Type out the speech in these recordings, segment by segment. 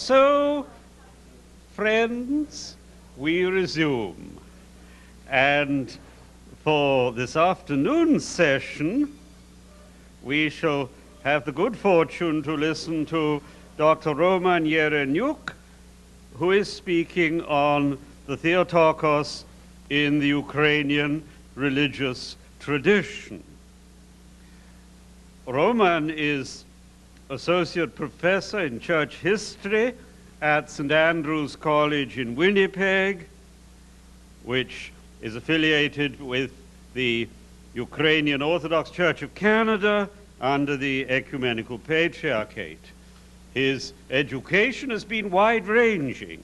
So, friends, we resume. And for this afternoon's session, we shall have the good fortune to listen to Dr. Roman Yereniuk, who is speaking on the Theotokos in the Ukrainian religious tradition. Roman is associate professor in church history at St. Andrew's College in Winnipeg, which is affiliated with the Ukrainian Orthodox Church of Canada under the Ecumenical Patriarchate. His education has been wide-ranging.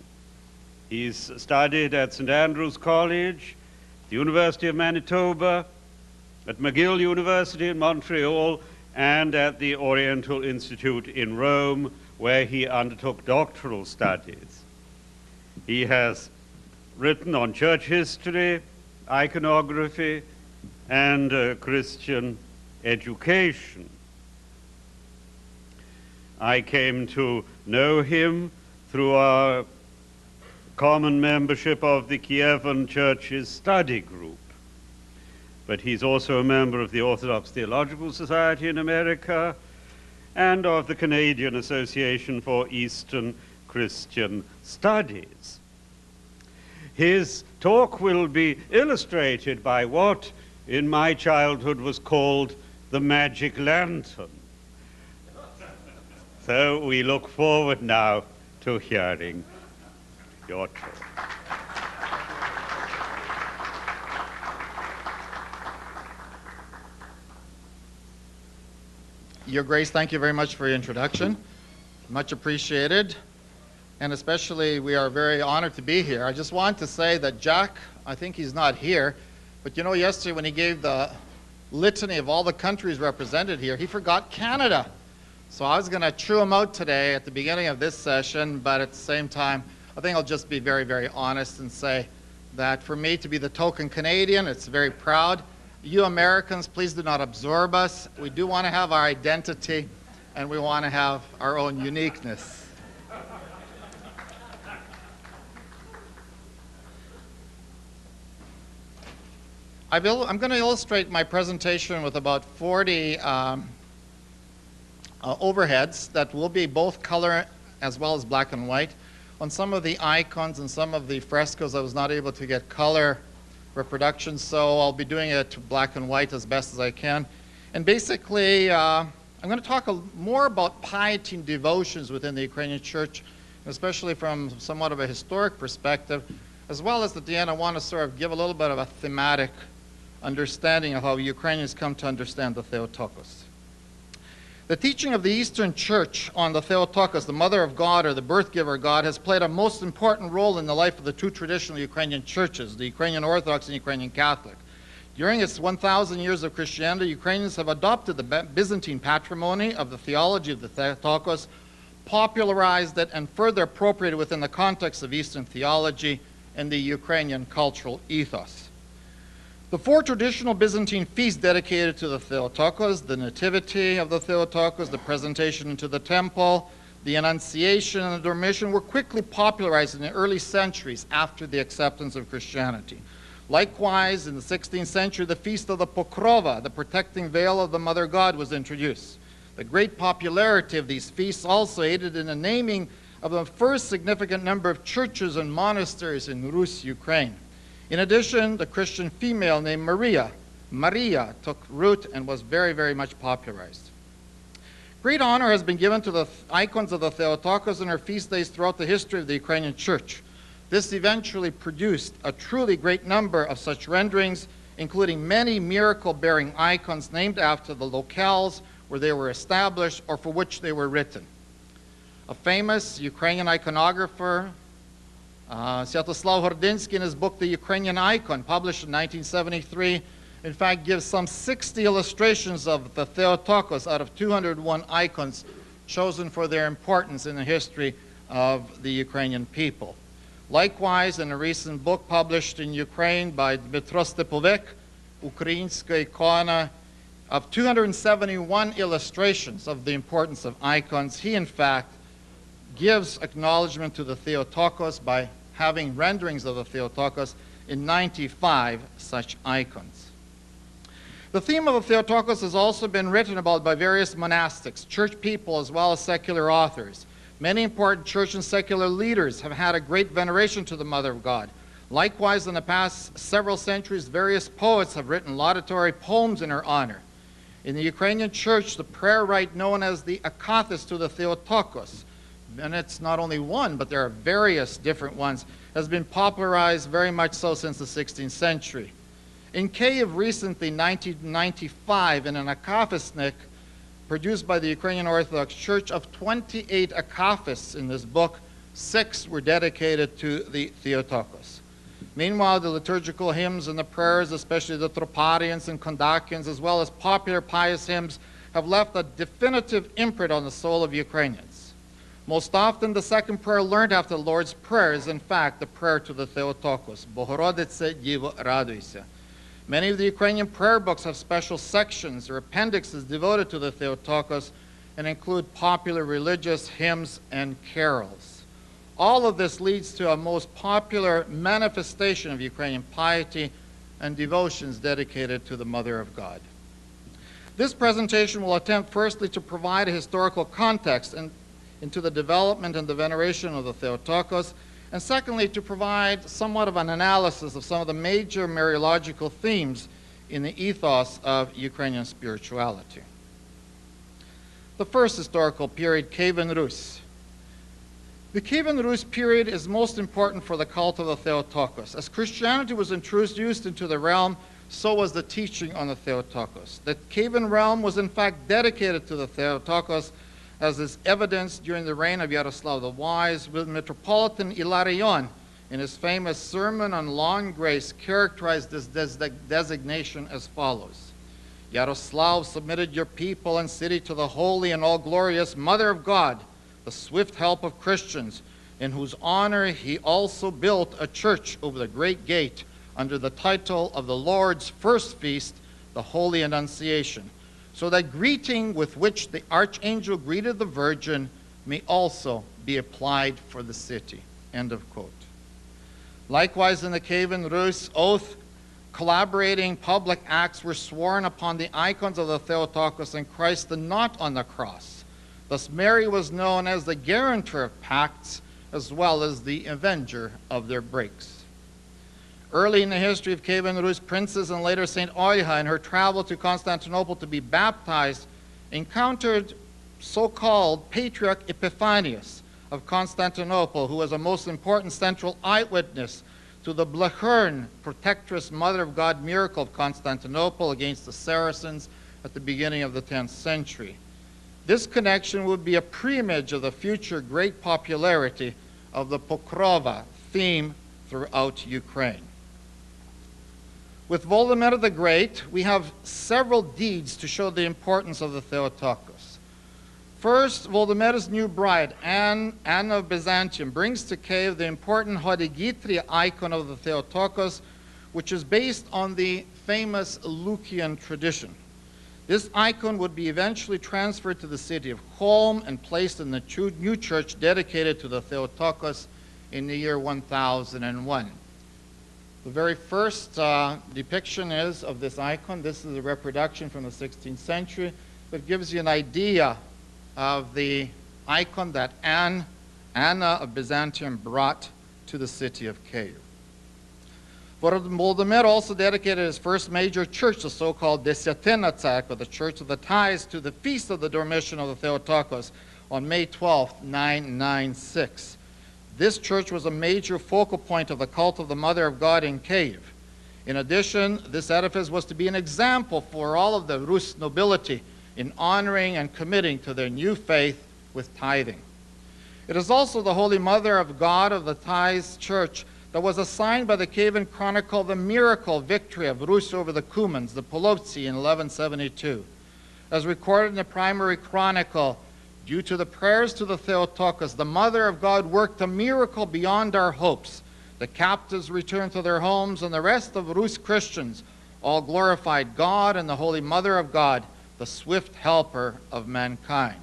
He's studied at St. Andrew's College, the University of Manitoba, at McGill University in Montreal, and at the Oriental Institute in Rome, where he undertook doctoral studies. He has written on church history, iconography, and Christian education. I came to know him through our common membership of the Kievan Church's study group. But he's also a member of the Orthodox Theological Society in America and of the Canadian Association for Eastern Christian Studies. His talk will be illustrated by what in my childhood was called the magic lantern. So we look forward now to hearing your talk. Your Grace, thank you very much for your introduction. Much appreciated. And especially, we are very honored to be here. I just want to say that Jack, I think he's not here, but you know, yesterday when he gave the litany of all the countries represented here, he forgot Canada. So I was going to chew him out today at the beginning of this session, but at the same time, I think I'll just be very, very honest and say that for me to be the token Canadian, it's very proud. You Americans, please do not absorb us. We do want to have our identity, and we want to have our own uniqueness. I'm going to illustrate my presentation with about 40 overheads that will be both color as well as black and white. On some of the icons and some of the frescoes, I was not able to get color reproduction, so I'll be doing it black and white as best as I can. And basically, I'm going to talk more about piety and devotions within the Ukrainian Church, especially from somewhat of a historic perspective, as well as at the end I want to sort of give a little bit of a thematic understanding of how Ukrainians come to understand the Theotokos. The teaching of the Eastern Church on the Theotokos, the Mother of God or the birth giver God, has played a most important role in the life of the two traditional Ukrainian churches, the Ukrainian Orthodox and Ukrainian Catholic. During its 1,000 years of Christianity, Ukrainians have adopted the Byzantine patrimony of the theology of the Theotokos, popularized it, and further appropriated within the context of Eastern theology and the Ukrainian cultural ethos. The four traditional Byzantine feasts dedicated to the Theotokos, the Nativity of the Theotokos, the Presentation into the Temple, the Annunciation, and the Dormition, were quickly popularized in the early centuries after the acceptance of Christianity. Likewise, in the 16th century, the Feast of the Pokrova, the protecting veil of the Mother God, was introduced. The great popularity of these feasts also aided in the naming of the first significant number of churches and monasteries in Rus, Ukraine. In addition, the Christian female named Maria took root and was very, very much popularized. Great honor has been given to the icons of the Theotokos and her feast days throughout the history of the Ukrainian Church. This eventually produced a truly great number of such renderings, including many miracle-bearing icons named after the locales where they were established or for which they were written. A famous Ukrainian iconographer, Sviatoslav Hordinsky, in his book, The Ukrainian Icon, published in 1973, in fact, gives some 60 illustrations of the Theotokos out of 201 icons chosen for their importance in the history of the Ukrainian people. Likewise, in a recent book published in Ukraine by Dmytro Stepovec, Ukrainska Ikona, of 271 illustrations of the importance of icons, he, in fact, gives acknowledgement to the Theotokos by having renderings of the Theotokos in 95 such icons. The theme of the Theotokos has also been written about by various monastics, church people, as well as secular authors. Many important church and secular leaders have had a great veneration to the Mother of God. Likewise, in the past several centuries, various poets have written laudatory poems in her honor. In the Ukrainian church, the prayer rite known as the Akathis to the Theotokos, and it's not only one, but there are various different ones, has been popularized very much so since the 16th century. In Kyiv recently, 1995, in an akafistnik produced by the Ukrainian Orthodox Church, of 28 akafists in this book, 6 were dedicated to the Theotokos. Meanwhile, the liturgical hymns and the prayers, especially the troparians and kondakians, as well as popular pious hymns, have left a definitive imprint on the soul of Ukrainians. Most often, the second prayer learned after the Lord's Prayer is, in fact, the prayer to the Theotokos, Bohoroditse Divo Raduyse. Many of the Ukrainian prayer books have special sections or appendixes devoted to the Theotokos and include popular religious hymns and carols. All of this leads to a most popular manifestation of Ukrainian piety and devotions dedicated to the Mother of God. This presentation will attempt firstly to provide a historical context into the development and the veneration of the Theotokos, and secondly, to provide somewhat of an analysis of some of the major Mariological themes in the ethos of Ukrainian spirituality. The first historical period, Kievan Rus. The Kievan Rus period is most important for the cult of the Theotokos. As Christianity was introduced into the realm, so was the teaching on the Theotokos. The Kievan realm was in fact dedicated to the Theotokos, as is evidenced during the reign of Yaroslav the Wise, with Metropolitan Ilarion, in his famous Sermon on Law and Grace, characterized this designation as follows. Yaroslav submitted your people and city to the holy and all-glorious Mother of God, the swift help of Christians, in whose honor he also built a church over the great gate under the title of the Lord's first feast, the Holy Annunciation, so that greeting with which the archangel greeted the Virgin may also be applied for the city. End of quote. Likewise, in the Kievan Rus oath, collaborating public acts were sworn upon the icons of the Theotokos and Christ, and not on the cross. Thus Mary was known as the guarantor of pacts, as well as the avenger of their breaks. Early in the history of Kievan Rus, princes and later St. Oiha, in her travel to Constantinople to be baptized, encountered so-called Patriarch Epiphanius of Constantinople, who was a most important central eyewitness to the Blachern, protectress Mother of God miracle of Constantinople against the Saracens at the beginning of the 10th century. This connection would be a pre-image of the future great popularity of the Pokrova theme throughout Ukraine. With Volodymyr the Great, we have several deeds to show the importance of the Theotokos. First, Volodymyr's new bride, Anne of Byzantium, brings to Kiev the important Hodigitria icon of the Theotokos, which is based on the famous Lukian tradition. This icon would be eventually transferred to the city of Holm and placed in the new church dedicated to the Theotokos in the year 1001. The very first depiction is of this icon. This is a reproduction from the 16th century, but gives you an idea of the icon that Anna of Byzantium brought to the city of Kiev. Volodymyr also dedicated his first major church, the so-called Desyatina Tsarkva, the Church of the Tithes, to the feast of the Dormition of the Theotokos on May 12, 996. This church was a major focal point of the cult of the Mother of God in Kiev. In addition, this edifice was to be an example for all of the Rus nobility in honoring and committing to their new faith with tithing. It is also the Holy Mother of God of the Tithes Church that was assigned by the Kievan Chronicle the miracle victory of Rus over the Cumans, the Polovtsi, in 1172. As recorded in the primary chronicle, due to the prayers to the Theotokos, the Mother of God worked a miracle beyond our hopes. The captives returned to their homes, and the rest of Rus Christians all glorified God and the Holy Mother of God, the swift helper of mankind.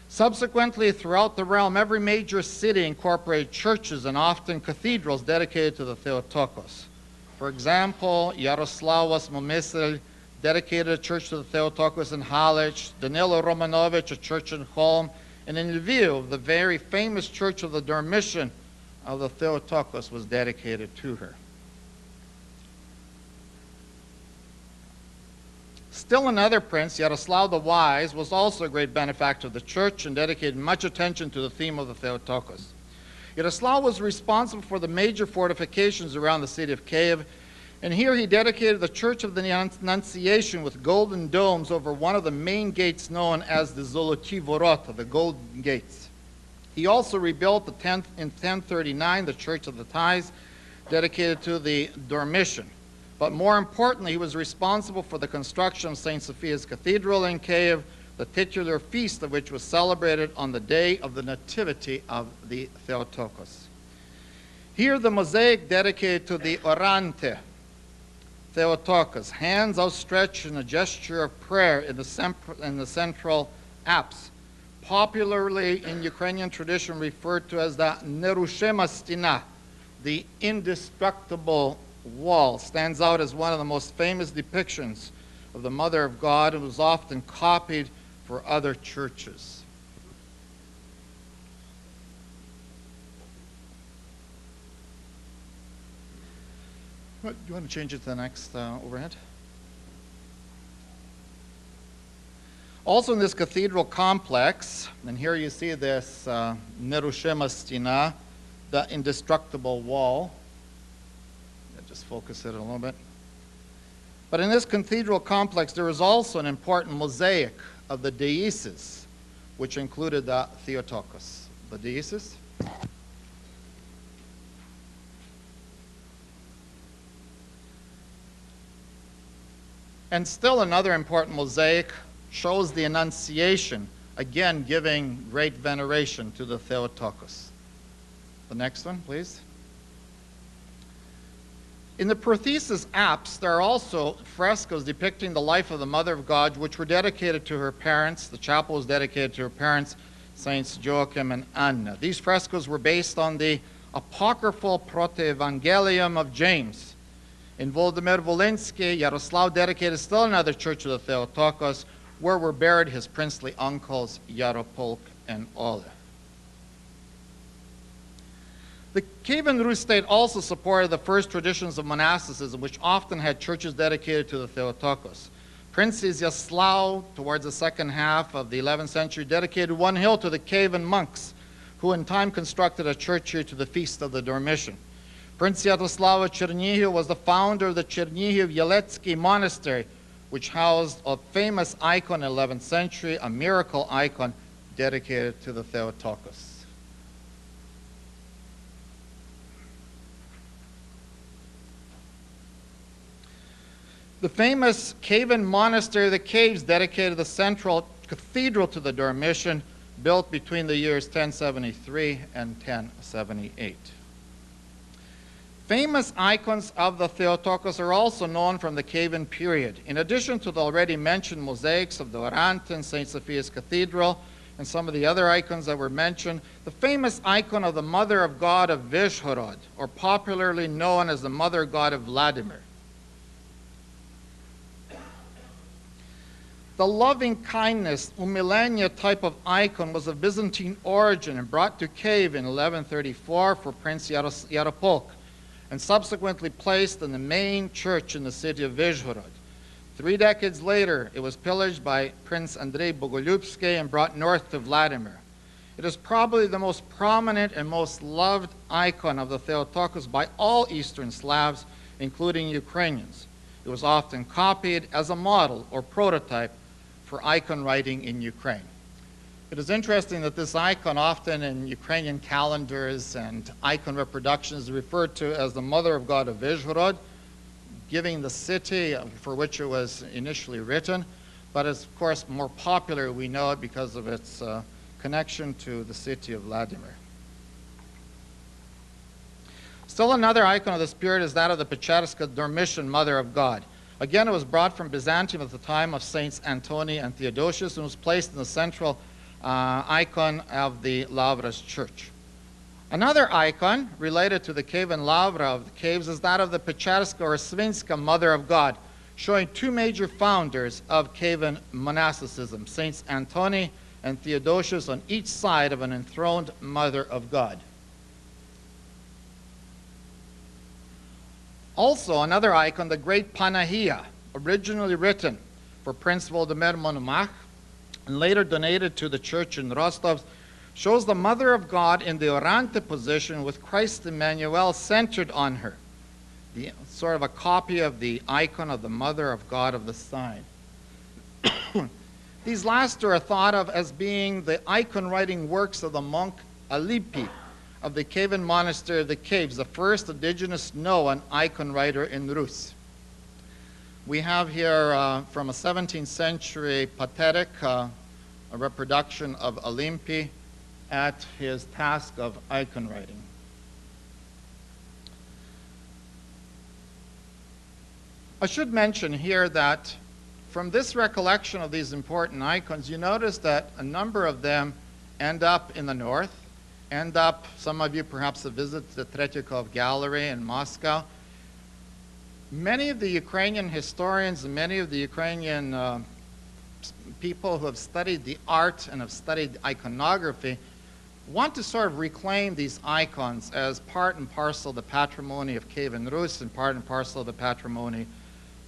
Subsequently, throughout the realm, every major city incorporated churches and often cathedrals dedicated to the Theotokos. For example, Yaroslavl Momyslь dedicated a church to the Theotokos in Halych, Danilo Romanovich a church in Holm, and in Lviv, the very famous church of the Dormition of the Theotokos was dedicated to her. Still another prince, Yaroslav the Wise, was also a great benefactor of the church and dedicated much attention to the theme of the Theotokos. Yaroslav was responsible for the major fortifications around the city of Kiev, and here he dedicated the Church of the Annunciation with golden domes over one of the main gates known as the Zoloty Vorota, the Golden Gates. He also rebuilt in 1039 the Church of the Tithes, dedicated to the Dormition. But more importantly, he was responsible for the construction of St. Sophia's Cathedral in Kiev, the titular feast of which was celebrated on the day of the Nativity of the Theotokos. Here, the mosaic dedicated to the Orante Theotokos, hands outstretched in a gesture of prayer in the central apse, popularly in Ukrainian tradition referred to as the Nerushema Stina, the indestructible wall, stands out as one of the most famous depictions of the Mother of God and was often copied for other churches. Do you want to change it to the next overhead? Also in this cathedral complex, and here you see this Nerushema Stina, the indestructible wall. Just focus it a little bit. But in this cathedral complex, there is also an important mosaic of the deises, which included the Theotokos. The deises. And still another important mosaic shows the Annunciation, again giving great veneration to the Theotokos. The next one, please. In the Prothesis apse, there are also frescoes depicting the life of the Mother of God, which were dedicated to her parents. The chapel was dedicated to her parents, Saints Joachim and Anna. These frescoes were based on the apocryphal Proto-Evangelium of James. In Volodymyr Volynski, Yaroslav dedicated still another church of the Theotokos, where were buried his princely uncles, Yaropolk and Ole. The Kievan Rus state also supported the first traditions of monasticism, which often had churches dedicated to the Theotokos. Prince Izyaslav, towards the second half of the 11th century, dedicated one hill to the Kievan monks, who in time constructed a church here to the feast of the Dormition. Prince Sviatoslav Chernihiv was the founder of the Chernihiv-Yeletsky Monastery, which housed a famous icon in the 11th century, a miracle icon dedicated to the Theotokos. The famous Kievan Monastery of the Caves dedicated the central cathedral to the Dormition, built between the years 1073 and 1078. Famous icons of the Theotokos are also known from the Kievan period. In addition to the already mentioned mosaics of the Orantin, St. Sophia's Cathedral, and some of the other icons that were mentioned, the famous icon of the Mother of God of Vyshhorod, or popularly known as the Mother God of Vladimir. The loving kindness, umilenia type of icon was of Byzantine origin and brought to Kiev in 1134 for Prince Yaropolk, and subsequently placed in the main church in the city of Vyshhorod. 3 decades later, it was pillaged by Prince Andrei Bogolyubsky and brought north to Vladimir. It is probably the most prominent and most loved icon of the Theotokos by all Eastern Slavs, including Ukrainians. It was often copied as a model or prototype for icon writing in Ukraine. It is interesting that this icon, often in Ukrainian calendars and icon reproductions, is referred to as the Mother of God of Vyshhorod, giving the city for which it was initially written, but it's of course more popular, we know it, because of its connection to the city of Vladimir. Still another icon of the spirit is that of the Pechersk Dormition, Mother of God. Again, it was brought from Byzantium at the time of Saints Antony and Theodosius and was placed in the central icon of the Lavra's church. Another icon related to the Kievan Lavra of the caves is that of the Pecherska or Svinska Mother of God, showing 2 major founders of Kievan monasticism, Saints Antony and Theodosius, on each side of an enthroned Mother of God. Also, another icon, the Great Panahia, originally written for Prince Vladimir Monomach and later donated to the church in Rostov, shows the Mother of God in the Orante position with Christ Emmanuel centered on her, sort of a copy of the icon of the Mother of God of the sign. These last are thought of as being the icon writing works of the monk Alipi of the Kievan Monastery of the Caves, the first indigenous known icon writer in Rus. We have here from a 17th century pathetic, a reproduction of Alimpi at his task of icon writing. I should mention here that from this recollection of these important icons, you notice that a number of them end up in the north, some of you perhaps have visited the Theotokos Gallery in Moscow. Many of the Ukrainian historians and many of the Ukrainian people who have studied the art and have studied iconography want to sort of reclaim these icons as part and parcel of the patrimony of Kievan Rus and part and parcel of the patrimony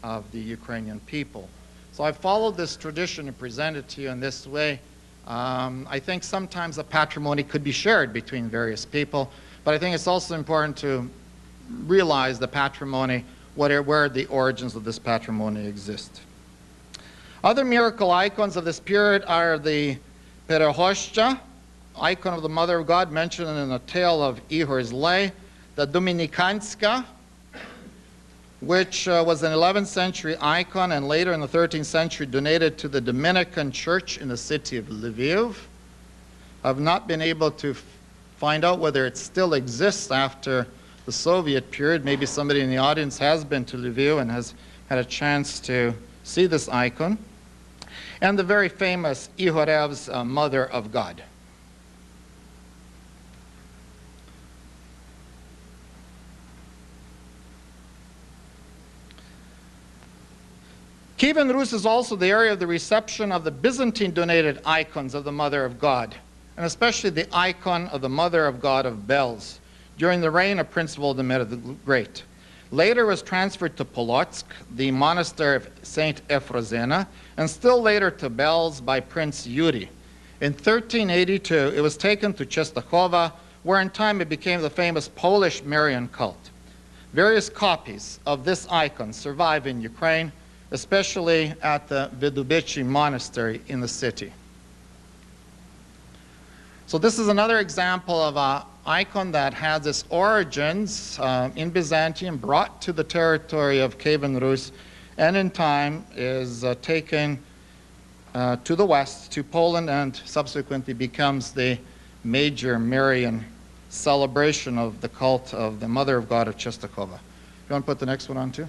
of the Ukrainian people. So I followed this tradition and presented to you in this way. I think sometimes a patrimony could be shared between various people, but I think it's also important to realize the patrimony, where the origins of this patrimony exist. Other miracle icons of this period are the Perehoshcha, icon of the Mother of God mentioned in the tale of Ihor's Lay, the Dominikanska, which was an 11th century icon and later in the 13th century donated to the Dominican church in the city of Lviv. I've not been able to find out whether it still exists after the Soviet period. Maybe somebody in the audience has been to Lviv and has had a chance to see this icon. And the very famous Ihorev's Mother of God. Kievan Rus is also the area of the reception of the Byzantine donated icons of the Mother of God, and especially the icon of the Mother of God of Belz during the reign of Prince Vladimir the Great. Later it was transferred to Polotsk, the monastery of Saint Ephrosyna, and still later to Belz by Prince Yuri. In 1382 it was taken to Czestochowa, where in time it became the famous Polish Marian cult. Various copies of this icon survive in Ukraine, especially at the Dormition Monastery in the city. So this is another example of an icon that has its origins in Byzantium, brought to the territory of Kievan Rus, and in time is taken to the west, to Poland, and subsequently becomes the major Marian celebration of the cult of the Mother of God of Czestochowa. You want to put the next one on too?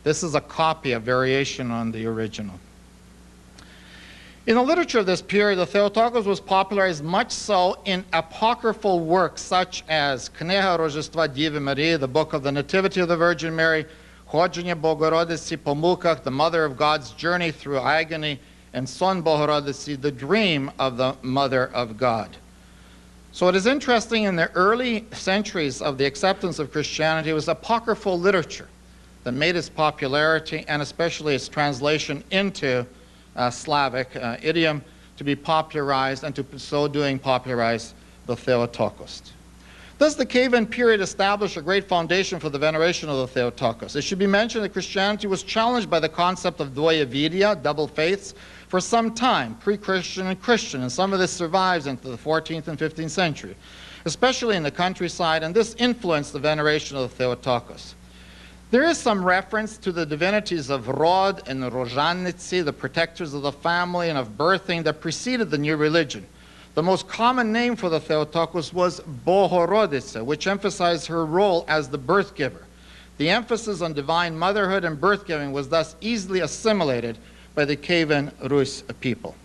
This is a copy, a variation on the original. In the literature of this period, the Theotokos was popularized much so in apocryphal works such as Kniha Rождества Діви Марії, the Book of the Nativity of the Virgin Mary, Ходження Богородиці по муках, the Mother of God's Journey through Agony, and Сон Богородиці, the Dream of the Mother of God. So it is interesting, in the early centuries of the acceptance of Christianity, it was apocryphal literature that made its popularity, and especially its translation into Slavic idiom, to be popularized, and to so doing popularize the Theotokos. Thus the Kievan period established a great foundation for the veneration of the Theotokos. It should be mentioned that Christianity was challenged by the concept of dvoyevidia, double faiths, for some time, pre-Christian and Christian, and some of this survives into the 14th and 15th century, especially in the countryside, and this influenced the veneration of the Theotokos. There is some reference to the divinities of Rod and Rozhannici, the protectors of the family and of birthing, that preceded the new religion. The most common name for the Theotokos was Bohorodice, which emphasized her role as the birth giver. The emphasis on divine motherhood and birth giving was thus easily assimilated by the Kievan Rus people.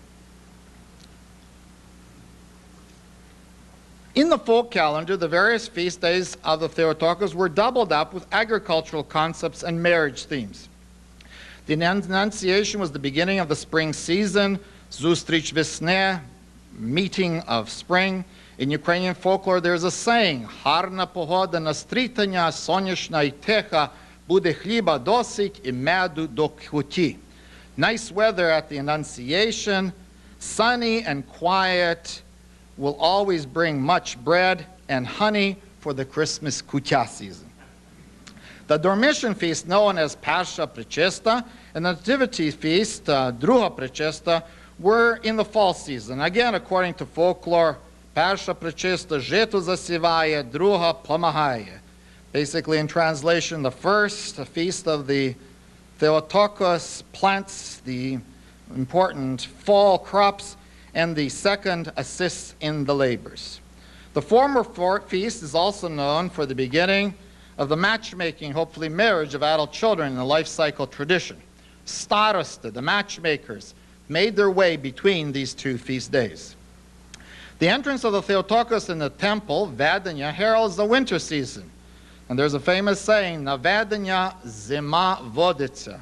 In the folk calendar, the various feast days of the Theotokos were doubled up with agricultural concepts and marriage themes. The Annunciation was the beginning of the spring season, Zustrich Vesne, meeting of spring. In Ukrainian folklore, there is a saying, Harna pogoda na stritanya, sonячна й теха, буде хліба досить і меду до куті. Nice weather at the Annunciation, sunny and quiet, will always bring much bread and honey for the Christmas kutya season. The Dormition feast, known as Pascha Prechesta, and the Nativity feast, Druga Prechesta, were in the fall season. Again, according to folklore, Pascha Prechesta žetu zasivaya, Druga pomagaya. Basically, in translation, the first feast of the Theotokos plants the important fall crops, and the second assists in the labors. The former feast is also known for the beginning of the matchmaking, hopefully marriage, of adult children in the life cycle tradition. Starosta, the matchmakers, made their way between these two feast days. The entrance of the Theotokos in the temple, Vedanya, heralds the winter season. And there's a famous saying, Na Vedanya zima voditsa.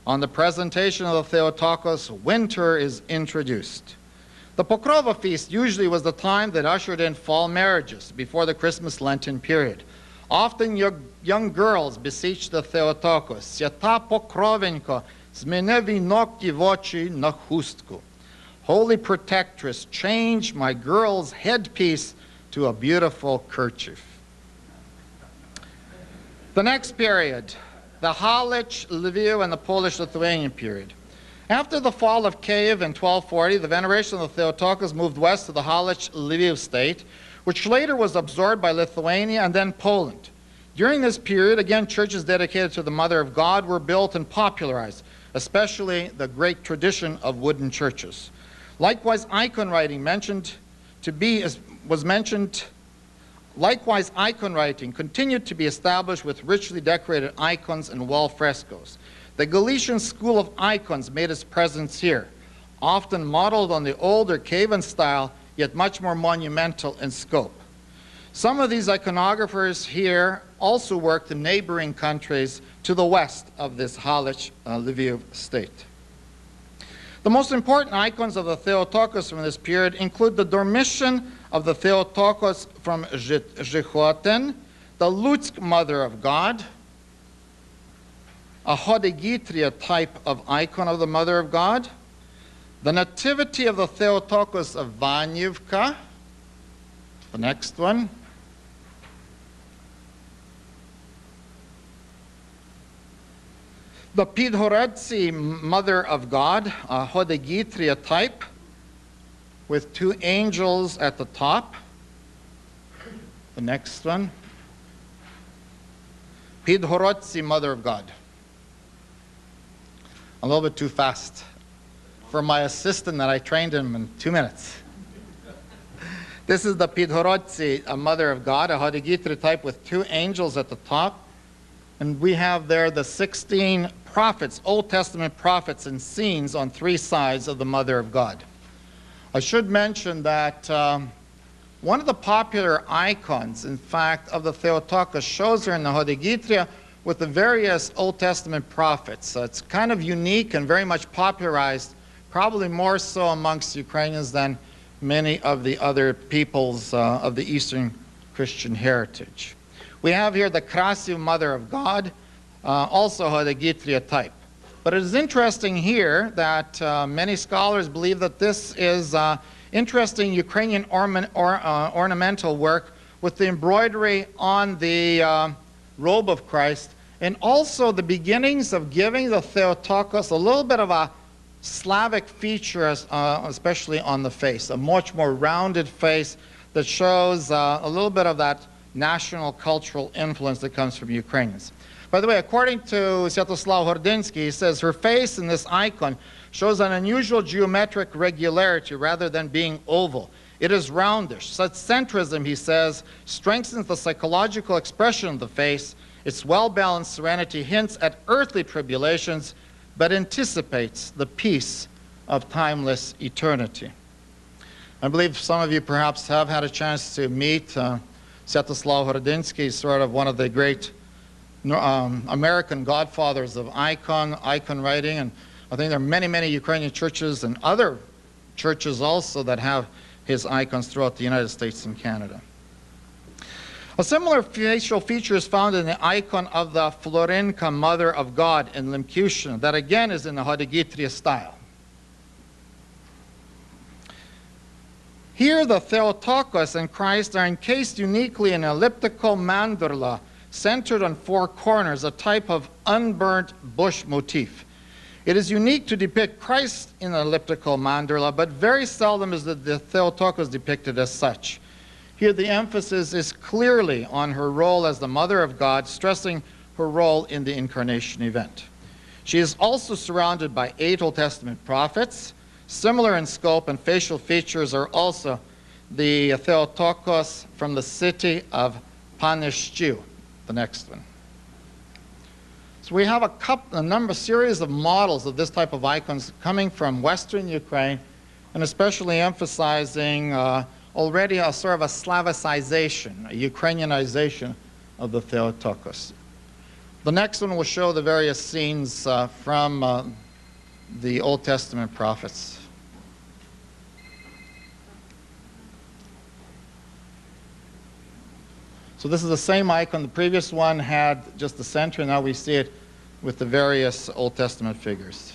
On the presentation of the Theotokos, winter is introduced. The Pokrova feast usually was the time that ushered in fall marriages before the Christmas Lenten period. Often young girls beseech the Theotokos, Свята Покровенько, змени вінок дівочий на хустку. Holy Protectress, change my girl's headpiece to a beautiful kerchief. The next period, the Halych, Lviv, and the Polish-Lithuanian period. After the fall of Kiev in 1240, the veneration of the Theotokos moved west to the Halych, Lviv state, which later was absorbed by Lithuania and then Poland. During this period, again, churches dedicated to the Mother of God were built and popularized, especially the great tradition of wooden churches. Likewise, icon writing continued to be established with richly decorated icons and wall frescoes. The Galician school of icons made its presence here, often modeled on the older Kievan style, yet much more monumental in scope. Some of these iconographers here also worked in neighboring countries to the west of this Halych, Lviv state. The most important icons of the Theotokos from this period include the Dormition of the Theotokos from Zhichoten, the Lutsk Mother of God, a Hodegitria type of icon of the Mother of God, The Nativity of the Theotokos of Vanyivka, the next one. The Pidhorodsi, Mother of God, a Hodegitria type, with two angels at the top. The next one. Pidhorodsi, Mother of God. A little bit too fast for my assistant that I trained him in 2 minutes. This is the Pidhorodsi, a Mother of God, a Hodegitria type with two angels at the top. And we have there the 16 prophets, Old Testament prophets and scenes on three sides of the Mother of God. I should mention that one of the popular icons, in fact, of the Theotokos shows her in the Hodegitria with the various Old Testament prophets. So it's kind of unique and very much popularized, probably more so amongst Ukrainians than many of the other peoples of the Eastern Christian heritage. We have here the Krasiv Mother of God, also Hodegitria type. But it is interesting here that many scholars believe that this is interesting Ukrainian ornamental work with the embroidery on the robe of Christ, and also the beginnings of giving the Theotokos a little bit of a Slavic feature, especially on the face, a much more rounded face that shows a little bit of that national cultural influence that comes from Ukrainians. By the way, according to Sviatoslav Hordinsky, he says her face in this icon shows an unusual geometric regularity rather than being oval. It is roundish. Such centrism, he says, strengthens the psychological expression of the face. Its well-balanced serenity hints at earthly tribulations, but anticipates the peace of timeless eternity. I believe some of you perhaps have had a chance to meet Sviatoslav Hordinsky, sort of one of the great American godfathers of icon writing, and I think there are many, many Ukrainian churches and other churches also that have his icons throughout the United States and Canada. A similar facial feature is found in the icon of the Florinka Mother of God in Lemkushina, that again is in the Hodegitria style. Here the Theotokos and Christ are encased uniquely in an elliptical mandorla centered on four corners, a type of unburnt bush motif. It is unique to depict Christ in an elliptical mandorla, but very seldom is the Theotokos depicted as such. Here the emphasis is clearly on her role as the Mother of God, stressing her role in the incarnation event. She is also surrounded by 8 Old Testament prophets. Similar in scope and facial features are also the Theotokos from the city of Panishchiu, the next one. So we have a series of models of this type of icons coming from Western Ukraine, and especially emphasizing already a sort of a Slavicization, a Ukrainianization of the Theotokos. The next one will show the various scenes from the Old Testament prophets. So this is the same icon. The previous one had just the center, and now we see it with the various Old Testament figures.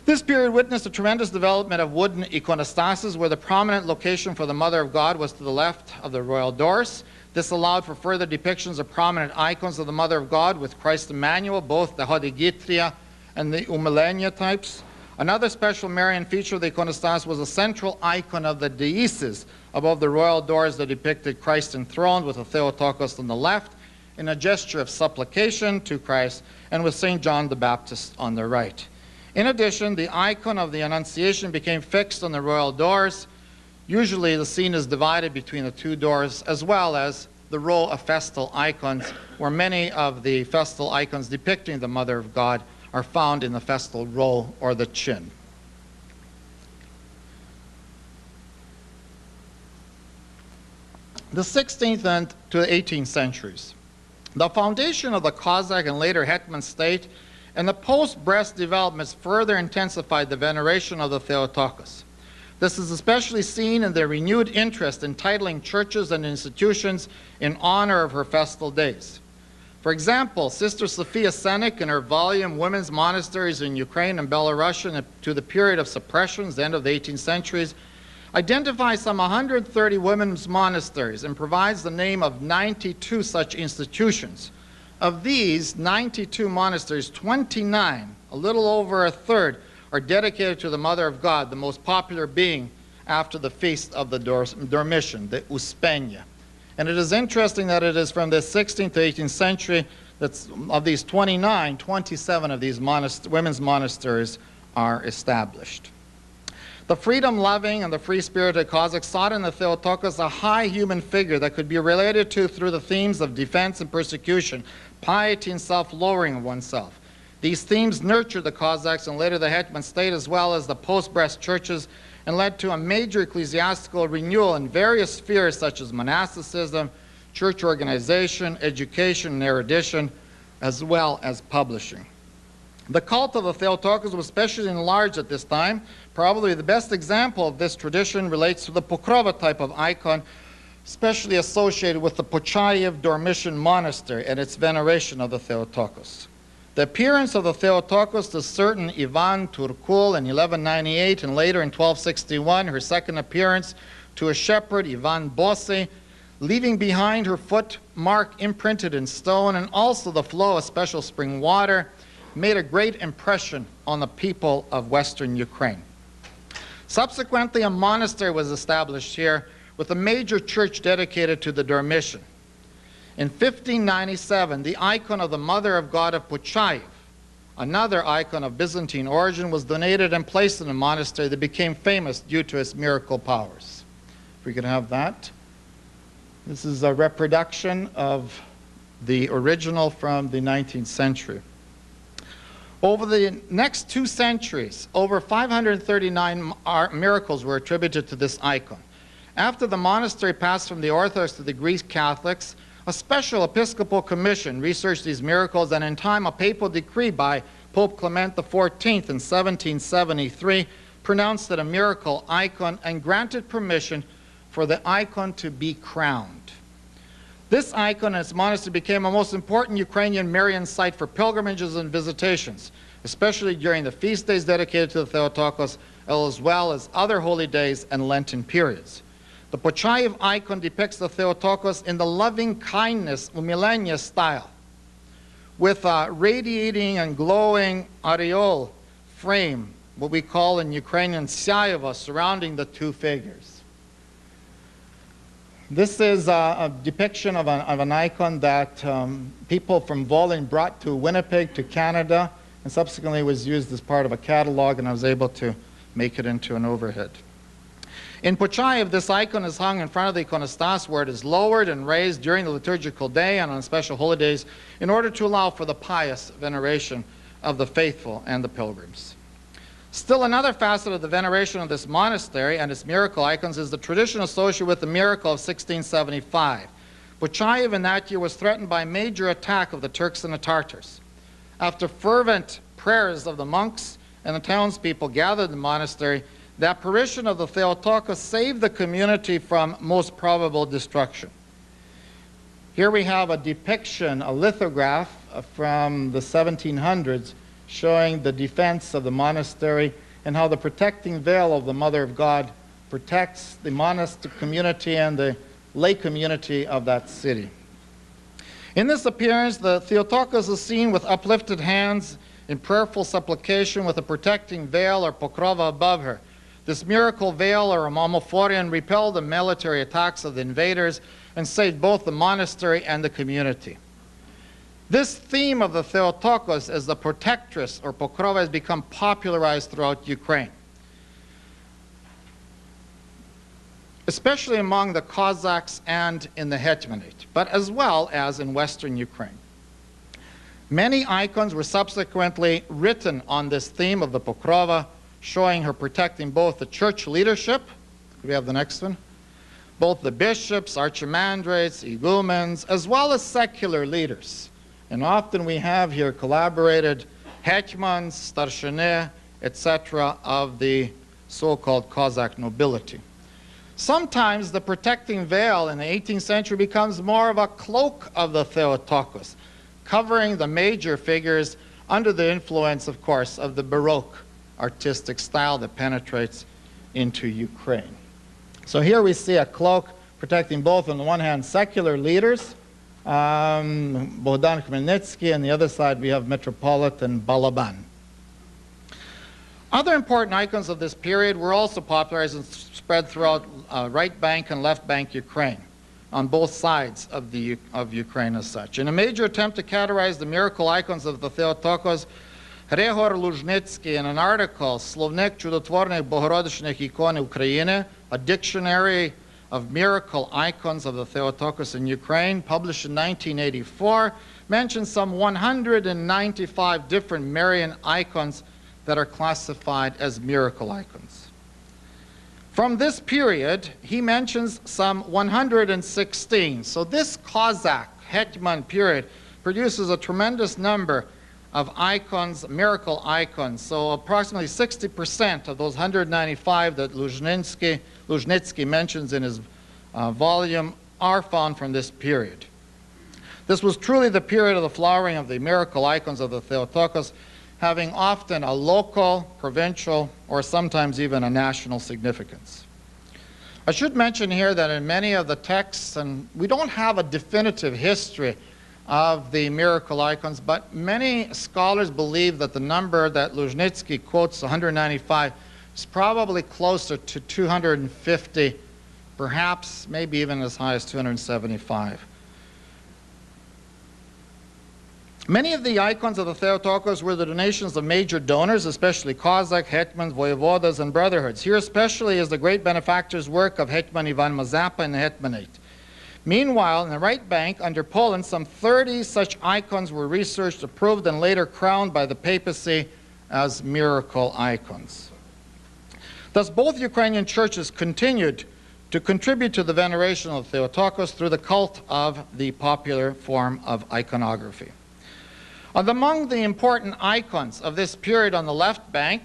This period witnessed a tremendous development of wooden iconostases, where the prominent location for the Mother of God was to the left of the royal doors. This allowed for further depictions of prominent icons of the Mother of God with Christ Emmanuel, both the Hodegitria and the Umilenia types. Another special Marian feature of the iconostas was a central icon of the deises above the royal doors that depicted Christ enthroned with the Theotokos on the left in a gesture of supplication to Christ, and with St. John the Baptist on the right. In addition, the icon of the Annunciation became fixed on the royal doors. Usually the scene is divided between the two doors, as well as the row of festal icons, where many of the festal icons depicting the Mother of God are found in the festal row or the chin. The 16th and to the 18th centuries. The foundation of the Cossack and later Hetman state and the post-Brest developments further intensified the veneration of the Theotokos. This is especially seen in their renewed interest in titling churches and institutions in honor of her festal days. For example, Sister Sophia Senik in her volume Women's Monasteries in Ukraine and Belarus to the period of suppressions, the end of the 18th centuries, identifies some 130 women's monasteries and provides the name of 92 such institutions. Of these 92 monasteries, 29, a little over a third, are dedicated to the Mother of God, the most popular being after the feast of the Dormition, the Uspenia. And it is interesting that it is from the 16th to 18th century that of these 29, 27 of these women's monasteries are established. The freedom-loving and the free-spirited Cossacks sought in the Theotokos a high human figure that could be related to through the themes of defense and persecution, piety and self-lowering of oneself. These themes nurtured the Cossacks and later the Hetman state as well as the post-Brest churches and led to a major ecclesiastical renewal in various spheres such as monasticism, church organization, education, and erudition, as well as publishing. The cult of the Theotokos was especially enlarged at this time. Probably the best example of this tradition relates to the Pokrova type of icon, especially associated with the Pochayev Dormition Monastery and its veneration of the Theotokos. The appearance of the Theotokos to certain Ivan Turkul in 1198 and later in 1261, her second appearance to a shepherd, Ivan Bossi, leaving behind her foot mark imprinted in stone and also the flow of special spring water, made a great impression on the people of Western Ukraine. Subsequently, a monastery was established here with a major church dedicated to the Dormition. In 1597, the icon of the Mother of God of Pochayev, another icon of Byzantine origin, was donated and placed in a monastery that became famous due to its miracle powers. If we could have that. This is a reproduction of the original from the 19th century. Over the next 2 centuries, over 539 miracles were attributed to this icon. After the monastery passed from the Orthodox to the Greek Catholics, a special episcopal commission researched these miracles, and in time a papal decree by Pope Clement XIV in 1773 pronounced it a miracle icon and granted permission for the icon to be crowned. This icon and its monastery became a most important Ukrainian Marian site for pilgrimages and visitations, especially during the feast days dedicated to the Theotokos, as well as other holy days and Lenten periods. The Pochayev icon depicts the Theotokos in the loving kindness umilenia style, with a radiating and glowing aureole frame, what we call in Ukrainian syayeva, surrounding the two figures. This is a depiction of an icon that people from Volyn brought to Winnipeg, to Canada, and subsequently was used as part of a catalog, and I was able to make it into an overhead. In Pochayev, this icon is hung in front of the iconostas, where it is lowered and raised during the liturgical day and on special holidays in order to allow for the pious veneration of the faithful and the pilgrims. Still another facet of the veneration of this monastery and its miracle icons is the tradition associated with the miracle of 1675. Pochayev in that year was threatened by a major attack of the Turks and the Tartars. After fervent prayers of the monks and the townspeople gathered in the monastery, the apparition of the Theotokos saved the community from most probable destruction. Here we have a depiction, a lithograph from the 1700s, showing the defense of the monastery and how the protecting veil of the Mother of God protects the monastic community and the lay community of that city. In this appearance, the Theotokos is seen with uplifted hands in prayerful supplication with a protecting veil or pokrova above her. This miracle veil or amalmophorion repelled the military attacks of the invaders and saved both the monastery and the community. This theme of the Theotokos as the protectress or pokrova has become popularized throughout Ukraine, especially among the Cossacks and in the Hetmanate, but as well as in Western Ukraine. Many icons were subsequently written on this theme of the pokrova, showing her protecting both the church leadership, could we have the next one, both the bishops, archimandrites, igumens, as well as secular leaders. And often we have here collaborated hetmans, starshine, etc. of the so-called Cossack nobility. Sometimes the protecting veil in the 18th century becomes more of a cloak of the Theotokos, covering the major figures under the influence, of course, of the Baroque artistic style that penetrates into Ukraine. So here we see a cloak protecting both, on the one hand, secular leaders, Bogdan Khmelnytsky, and the other side we have Metropolitan Balaban. Other important icons of this period were also popularized and spread throughout right bank and left bank Ukraine, on both sides of Ukraine as such. In a major attempt to categorize the miracle icons of the Theotokos, Hrigor Luzhnitsky, in an article, Slovnik Чудотворних Богородичних икон України, a dictionary of miracle icons of the Theotokos in Ukraine, published in 1984, mentions some 195 different Marian icons that are classified as miracle icons. From this period, he mentions some 116. So this Cossack Hetman period produces a tremendous number of icons, miracle icons. So approximately 60% of those 195 that Luzhnitsky mentions in his volume are found from this period. This was truly the period of the flowering of the miracle icons of the Theotokos, having often a local, provincial, or sometimes even a national significance. I should mention here that in many of the texts, and we don't have a definitive history of the miracle icons, but many scholars believe that the number that Luzhnitsky quotes, 195, is probably closer to 250, perhaps maybe even as high as 275. Many of the icons of the Theotokos were the donations of major donors, especially Cossack, Hetmans, Voyevodas, and brotherhoods. Here especially is the great benefactor's work of Hetman Ivan Mazapa in the Hetmanate. Meanwhile, in the right bank, under Poland, some 30 such icons were researched, approved, and later crowned by the papacy as miracle icons. Thus, both Ukrainian churches continued to contribute to the veneration of Theotokos through the cult of the popular form of iconography. Among the important icons of this period on the left bank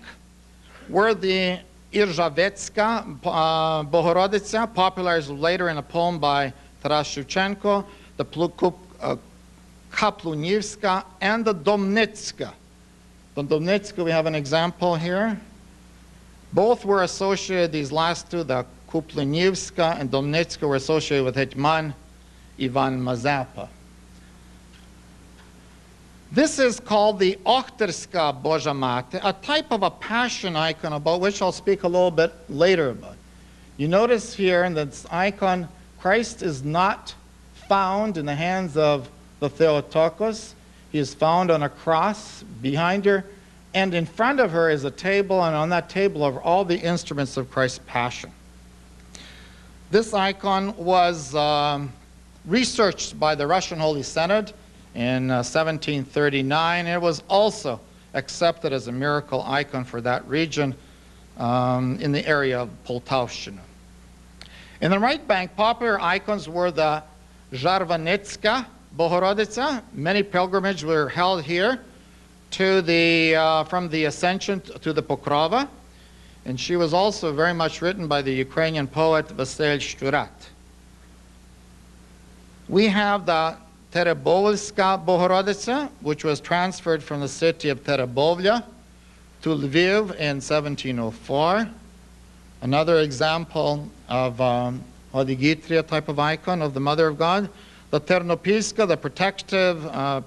were the Irzhavetska Bohoroditsa, popularized later in a poem by Taras Shevchenko, the Kaplunivska, and the Domnitska. The Domnitska, we have an example here. Both were associated, these last two, the Kuplunivska and Domnitska, were associated with Hetman Ivan Mazapa. This is called the Ochterska Božja Mate, a type of a passion icon about which I'll speak a little bit later about. You notice here in this icon, Christ is not found in the hands of the Theotokos. He is found on a cross behind her, and in front of her is a table, and on that table are all the instruments of Christ's passion. This icon was researched by the Russian Holy Synod in 1739. It was also accepted as a miracle icon for that region in the area of Poltavshchina. In the right bank, popular icons were the Zharvanetska Bohoroditsa. Many pilgrimages were held here to from the Ascension to the Pokrova, and she was also very much written by the Ukrainian poet Vasil Shturat. We have the Terebovlska Bohoroditsa, which was transferred from the city of Terebovlya to Lviv in 1704. Another example of Hodigitria type of icon of the Mother of God. The Ternopilska, the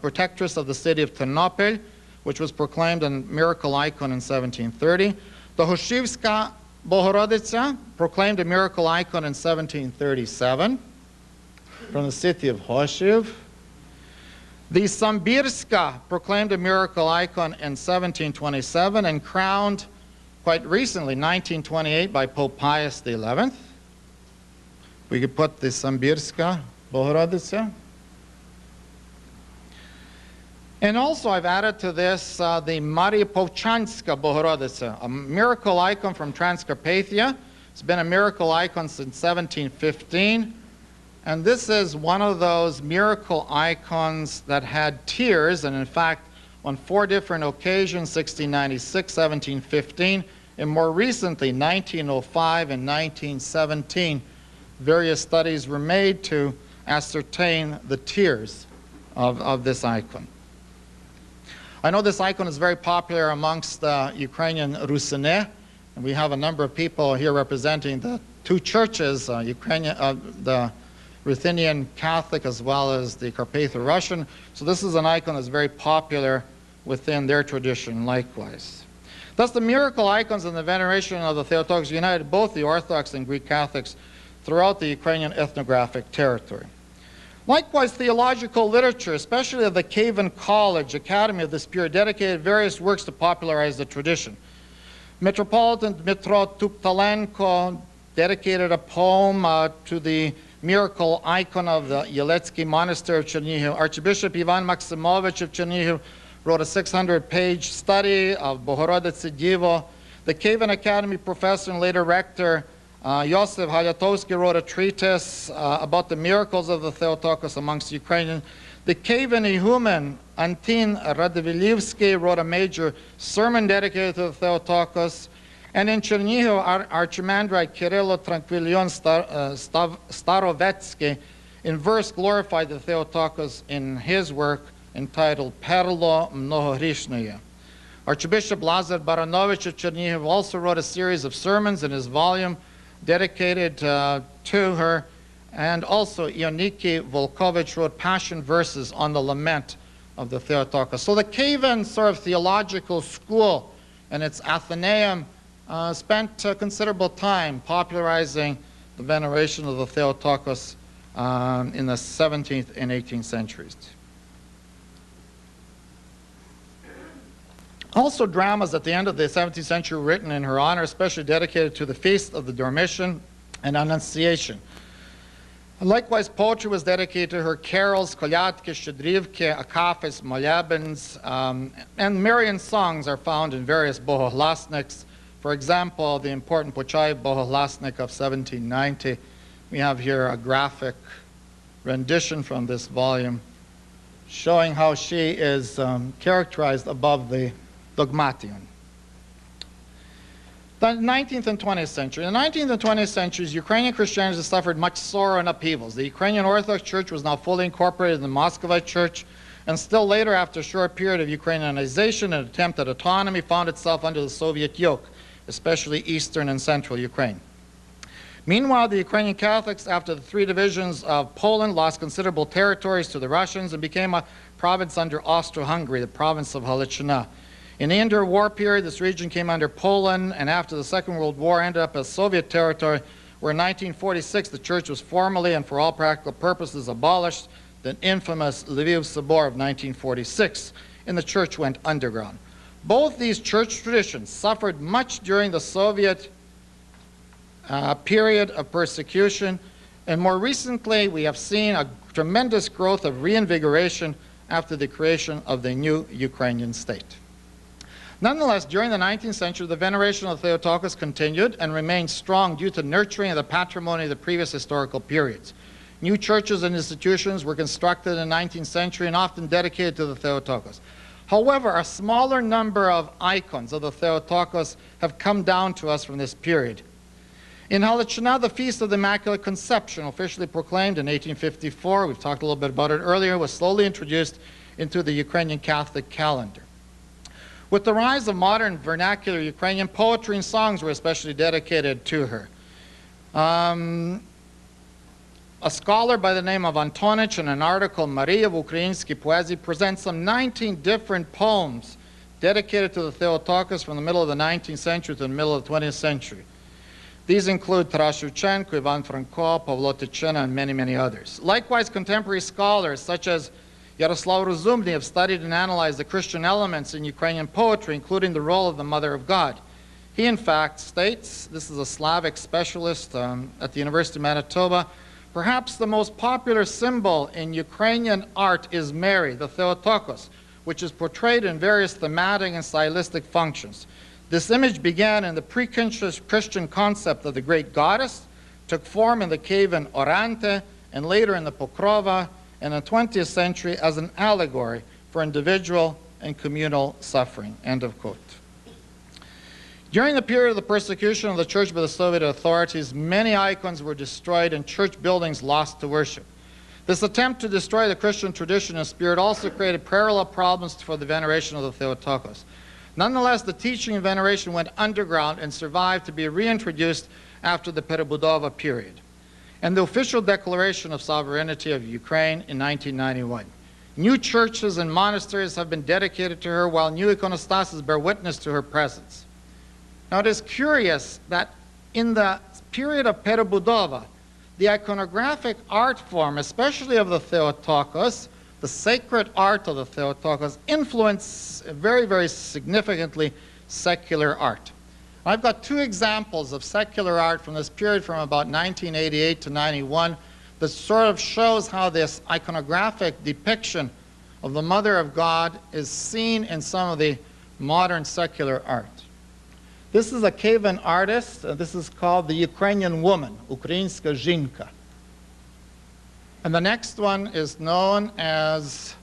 protectress of the city of Ternopil, which was proclaimed a miracle icon in 1730. The Hoshivska Bohoroditsa, proclaimed a miracle icon in 1737 from the city of Hoshiv. The Sambirska, proclaimed a miracle icon in 1727 and crowned quite recently, 1928, by Pope Pius XI. We could put the Sambirska Bohoroditsa. And also I've added to this the Mariupovchanska Bohoroditsa, a miracle icon from Transcarpathia. It's been a miracle icon since 1715. And this is one of those miracle icons that had tears, and in fact, on 4 different occasions, 1696, 1715, and more recently, 1905 and 1917, various studies were made to ascertain the tears of this icon. I know this icon is very popular amongst the Ukrainian Rusine, and we have a number of people here representing the two churches, the Ruthenian Catholic as well as the Carpatho-Russian. So this is an icon that's very popular within their tradition likewise. Thus the miracle icons and the veneration of the Theotokos united both the Orthodox and Greek Catholics throughout the Ukrainian ethnographic territory. Likewise, theological literature, especially of the Kievan College Academy of this period, dedicated various works to popularize the tradition. Metropolitan Dmitro Tuptalenko dedicated a poem to the miracle icon of the Yeletsky Monastery of Chernihiv. Archbishop Ivan Maximovich of Chernihiv wrote a 600-page study of Bohoroditsa Divo. The Kievan Academy professor and later rector Yosef Halyatowski wrote a treatise about the miracles of the Theotokos amongst Ukrainians. The Kievan Ihumen Antin Radvilivsky wrote a major sermon dedicated to the Theotokos. And in Chernihiv, Archimandrite Kirillo Tranquilion Starovetsky in verse glorified the Theotokos in his work entitled Perlo Mnohorishnoye. Archbishop Lazar Baranovich of Chernihiv also wrote a series of sermons in his volume dedicated to her, and also Ioniki Volkovich wrote passion verses on the lament of the Theotokos. So the Kievan sort of theological school and its Athenaeum spent considerable time popularizing the veneration of the Theotokos in the 17th and 18th centuries. Also dramas at the end of the 17th century written in her honor, especially dedicated to the feast of the Dormition and Annunciation. And likewise, poetry was dedicated to her carols, kolyatki, shedrivki, akafis, molebens, and Marian songs are found in various bohohlasniks. For example, the important Pochai bohohlasnik of 1790. We have here a graphic rendition from this volume showing how she is characterized above the dogmation. The 19th and 20th century. In the 19th and 20th centuries, Ukrainian Christianity suffered much sorrow and upheavals. The Ukrainian Orthodox Church was now fully incorporated in the Muscovite Church, and still later, after a short period of Ukrainianization and attempt at autonomy, found itself under the Soviet yoke, especially eastern and central Ukraine. Meanwhile, the Ukrainian Catholics, after the three divisions of Poland, lost considerable territories to the Russians and became a province under Austro-Hungary, the province of Halachina. In the interwar period, this region came under Poland, and after the Second World War ended up as Soviet territory, where in 1946 the church was formally and for all practical purposes abolished, the infamous Lviv Sobor of 1946, and the church went underground. Both these church traditions suffered much during the Soviet period of persecution, and more recently we have seen a tremendous growth of reinvigoration after the creation of the new Ukrainian state. Nonetheless, during the 19th century, the veneration of the Theotokos continued and remained strong due to nurturing of the patrimony of the previous historical periods. New churches and institutions were constructed in the 19th century and often dedicated to the Theotokos. However, a smaller number of icons of the Theotokos have come down to us from this period. In Halachina, the Feast of the Immaculate Conception, officially proclaimed in 1854, we've talked a little bit about it earlier, was slowly introduced into the Ukrainian Catholic calendar. With the rise of modern vernacular Ukrainian, poetry and songs were especially dedicated to her. A scholar by the name of Antonich in an article, Maria v Ukrainsky Poezii, presents some 19 different poems dedicated to the Theotokos from the middle of the 19th century to the middle of the 20th century. These include Taras Shevchenko, Ivan Franko, Pavlo Tychina, and many, many others. Likewise, contemporary scholars such as Yaroslav Rozumny have studied and analyzed the Christian elements in Ukrainian poetry, including the role of the Mother of God. He, in fact, states, this is a Slavic specialist at the University of Manitoba, perhaps the most popular symbol in Ukrainian art is Mary, the Theotokos, which is portrayed in various thematic and stylistic functions. This image began in the pre-Christian concept of the great goddess, took form in the Kievan Orante, and later in the Pokrova, in the 20th century as an allegory for individual and communal suffering, end of quote. During the period of the persecution of the church by the Soviet authorities, many icons were destroyed and church buildings lost to worship. This attempt to destroy the Christian tradition and spirit also created parallel problems for the veneration of the Theotokos. Nonetheless, the teaching and veneration went underground and survived to be reintroduced after the Perebudova period and the official declaration of sovereignty of Ukraine in 1991. New churches and monasteries have been dedicated to her, while new iconostases bear witness to her presence. Now, it is curious that in the period of Perebudova, the iconographic art form, especially of the Theotokos, the sacred art of the Theotokos, influenced very, very significantly secular art. I've got two examples of secular art from this period from about 1988 to 91 that sort of shows how this iconographic depiction of the Mother of God is seen in some of the modern secular art. This is a Kievan artist. This is called the Ukrainian woman, Ukrainska Zhinka. And the next one is known as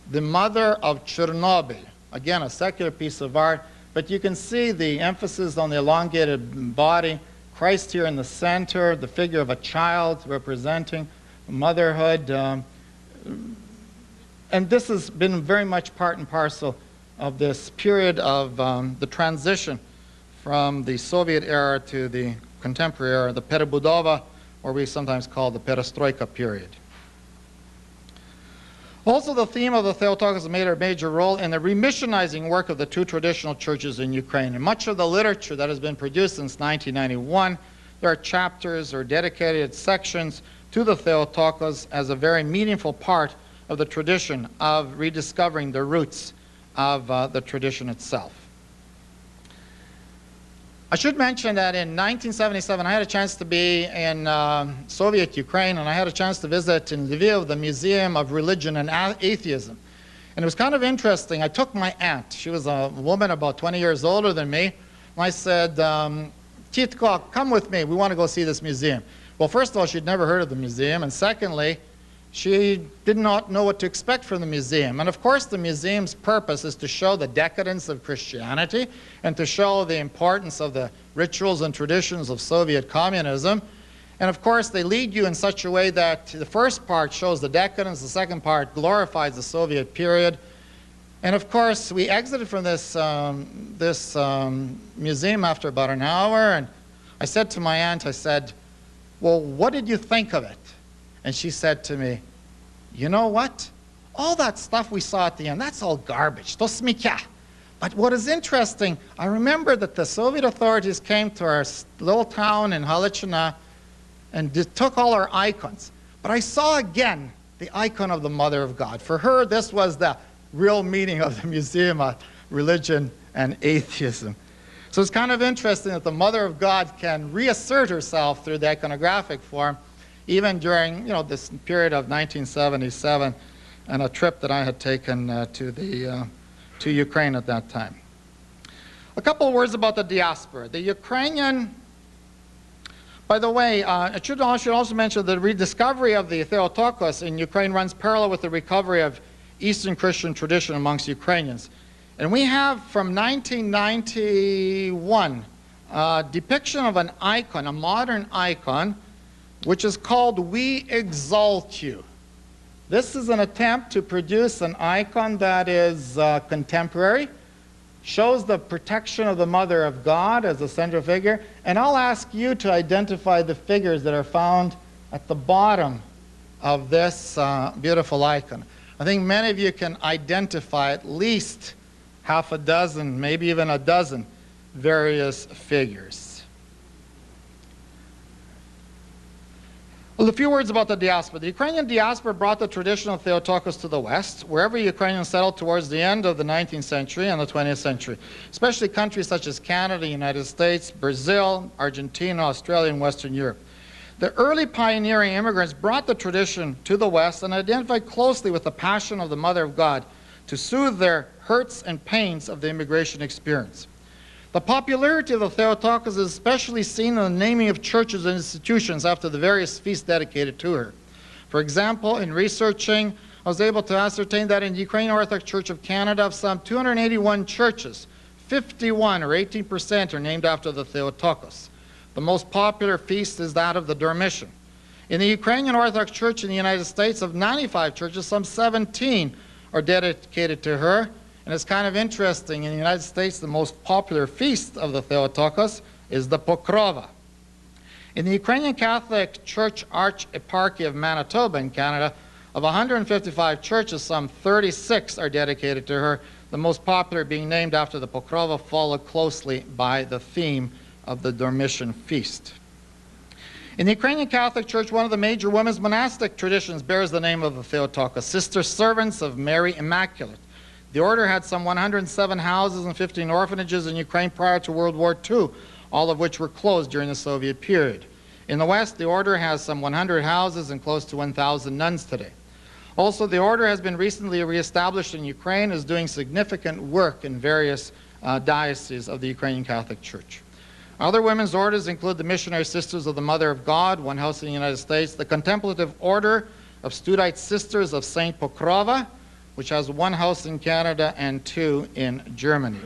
the Mother of Chernobyl. Again, a secular piece of art, but you can see the emphasis on the elongated body, Christ here in the center, the figure of a child representing motherhood. And this has been very much part and parcel of this period of the transition from the Soviet era to the contemporary era, the Perebudova, or we sometimes call the Perestroika period. Also, the theme of the Theotokos made a major role in the remissionizing work of the two traditional churches in Ukraine. In much of the literature that has been produced since 1991, there are chapters or dedicated sections to the Theotokos as a very meaningful part of the tradition of rediscovering the roots of the tradition itself. I should mention that in 1977, I had a chance to be in Soviet Ukraine, and I had a chance to visit in Lviv the Museum of Religion and Atheism. And it was kind of interesting. I took my aunt. She was a woman about 20 years older than me. And I said, Titko, come with me. We want to go see this museum. Well, first of all, she'd never heard of the museum. And secondly, she did not know what to expect from the museum. And of course, the museum's purpose is to show the decadence of Christianity and to show the importance of the rituals and traditions of Soviet communism. And of course, they lead you in such a way that the first part shows the decadence, the second part glorifies the Soviet period. And of course, we exited from this museum after about an hour, and I said to my aunt, I said, well, what did you think of it? And she said to me, you know what? All that stuff we saw at the end, that's all garbage. To smikya. But what is interesting, I remember that the Soviet authorities came to our little town in Halichina and took all our icons. But I saw again the icon of the Mother of God. For her, this was the real meaning of the Museum of Religion and Atheism. So it's kind of interesting that the Mother of God can reassert herself through the iconographic form, even during this period of 1977 and a trip that I had taken to Ukraine at that time. A couple of words about the diaspora. The Ukrainian, by the way, I should also mention the rediscovery of the Theotokos in Ukraine runs parallel with the recovery of Eastern Christian tradition amongst Ukrainians. And we have from 1991 a depiction of an icon, a modern icon, which is called We Exalt You. This is an attempt to produce an icon that is contemporary, shows the protection of the Mother of God as the central figure, and I'll ask you to identify the figures that are found at the bottom of this beautiful icon. I think many of you can identify at least half a dozen, maybe even a dozen various figures. Well, a few words about the diaspora. The Ukrainian diaspora brought the traditional Theotokos to the West, wherever Ukrainians settled towards the end of the 19th century and the 20th century, especially countries such as Canada, United States, Brazil, Argentina, Australia, and Western Europe. The early pioneering immigrants brought the tradition to the West and identified closely with the passion of the Mother of God to soothe their hurts and pains of the immigration experience. The popularity of the Theotokos is especially seen in the naming of churches and institutions after the various feasts dedicated to her. For example, in researching, I was able to ascertain that in the Ukrainian Orthodox Church of Canada, of some 281 churches, 51 or 18% are named after the Theotokos. The most popular feast is that of the Dormition. In the Ukrainian Orthodox Church in the United States, of 95 churches, some 17 are dedicated to her. And it's kind of interesting, in the United States, the most popular feast of the Theotokos is the Pokrova. In the Ukrainian Catholic Church Arch-Eparchy of Manitoba in Canada, of 155 churches, some 36 are dedicated to her, the most popular being named after the Pokrova, followed closely by the theme of the Dormition feast. In the Ukrainian Catholic Church, one of the major women's monastic traditions bears the name of the Theotokos, Sister Servants of Mary Immaculate. The order had some 107 houses and 15 orphanages in Ukraine prior to World War II, all of which were closed during the Soviet period. In the West, the order has some 100 houses and close to 1,000 nuns today. Also, the order has been recently reestablished in Ukraine, is doing significant work in various dioceses of the Ukrainian Catholic Church. Other women's orders include the Missionary Sisters of the Mother of God, one house in the United States, the Contemplative Order of Studite Sisters of St. Pokrova, which has one house in Canada and two in Germany.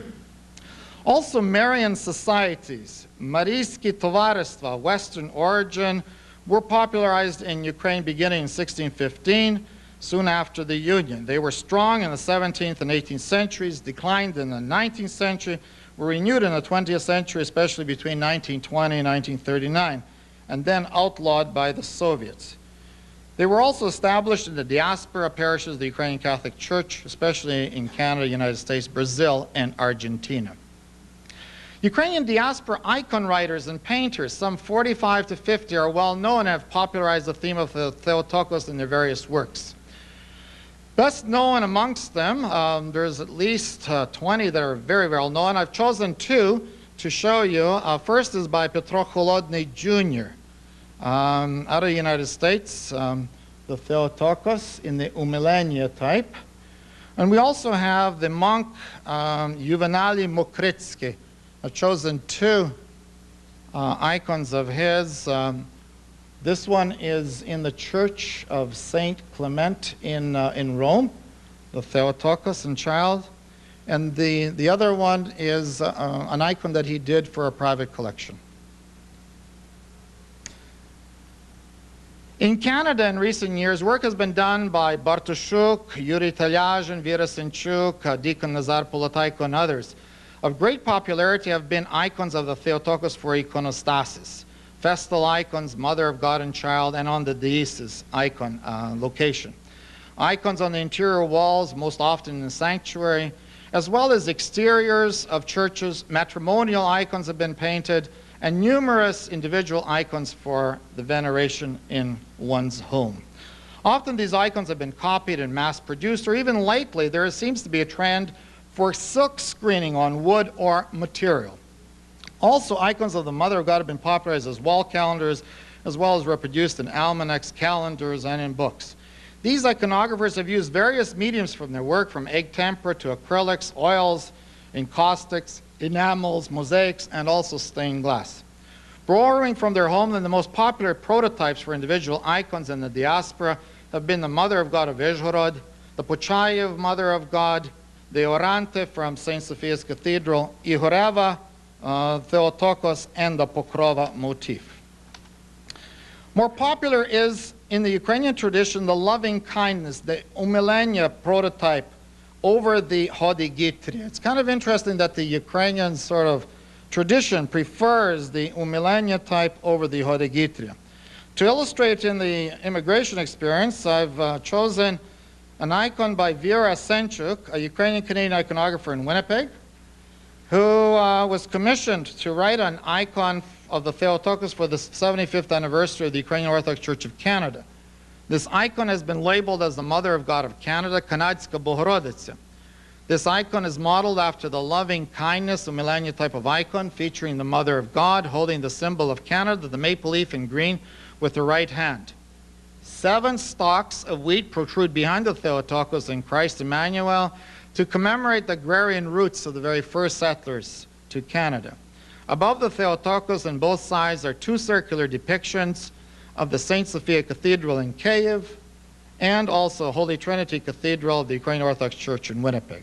Also, Marian societies, Mariyski Tovarystva, Western origin, were popularized in Ukraine beginning in 1615, soon after the Union. They were strong in the 17th and 18th centuries, declined in the 19th century, were renewed in the 20th century, especially between 1920 and 1939, and then outlawed by the Soviets. They were also established in the diaspora parishes of the Ukrainian Catholic Church, especially in Canada, United States, Brazil, and Argentina. Ukrainian diaspora icon writers and painters, some 45 to 50, are well known and have popularized the theme of the Theotokos in their various works. Best known amongst them, there's at least 20 that are very well known. I've chosen two to show you. First is by Petro Holodny Jr. Out of the United States, the Theotokos in the Umilenia type. And we also have the monk Juvenali Mokritsky. I've chosen two icons of his. This one is in the Church of Saint Clement in Rome, the Theotokos and child. And the other one is an icon that he did for a private collection. In Canada in recent years, work has been done by Bartoshuk, Yuri Talyazhin, Vera Sinchuk, Deacon Nazar Polotaiko, and others. Of great popularity have been icons of the Theotokos for iconostasis. Festal icons, Mother of God and Child, and on the deesis icon location. Icons on the interior walls, most often in the sanctuary, as well as exteriors of churches. Matrimonial icons have been painted, and numerous individual icons for the veneration in one's home. Often these icons have been copied and mass-produced, or even lately there seems to be a trend for silk screening on wood or material. Also, icons of the Mother of God have been popularized as wall calendars, as well as reproduced in almanacs, calendars, and in books. These iconographers have used various mediums from their work, from egg tempera to acrylics, oils, encaustics, enamels, mosaics, and also stained glass. Borrowing from their homeland, the most popular prototypes for individual icons in the diaspora have been the Mother of God of Izhhorod, the Pochayev Mother of God, the Orante from St. Sophia's Cathedral, Ihoreva, Theotokos, and the Pokrova motif. More popular is, in the Ukrainian tradition, the loving kindness, the Umilenia prototype over the Hodigitria. It's kind of interesting that the Ukrainian sort of tradition prefers the Umilenia type over the Hodigitria. To illustrate in the immigration experience, I've chosen an icon by Vera Senchuk, a Ukrainian-Canadian iconographer in Winnipeg, who was commissioned to write an icon of the Theotokos for the 75th anniversary of the Ukrainian Orthodox Church of Canada. This icon has been labeled as the Mother of God of Canada, Kanadska Bohoroditsa. This icon is modeled after the loving kindness, a millennia type of icon, featuring the Mother of God holding the symbol of Canada, the maple leaf in green, with her right hand. 7 stalks of wheat protrude behind the Theotokos and Christ Emmanuel to commemorate the agrarian roots of the very first settlers to Canada. Above the Theotokos on both sides are 2 circular depictions of the St. Sophia Cathedral in Kyiv and also Holy Trinity Cathedral of the Ukrainian Orthodox Church in Winnipeg.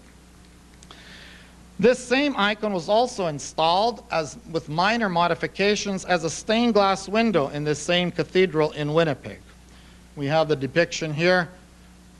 This same icon was also installed, with minor modifications, as a stained glass window in this same cathedral in Winnipeg. We have the depiction here.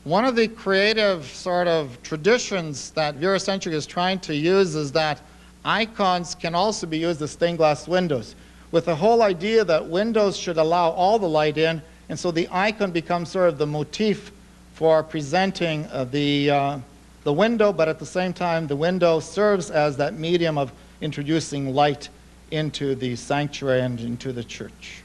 One of the creative sort of traditions that Eurocentric is trying to use is that icons can also be used as stained glass windows, with the whole idea that windows should allow all the light in, and so the icon becomes sort of the motif for presenting the window, but at the same time the window serves as that medium of introducing light into the sanctuary and into the church.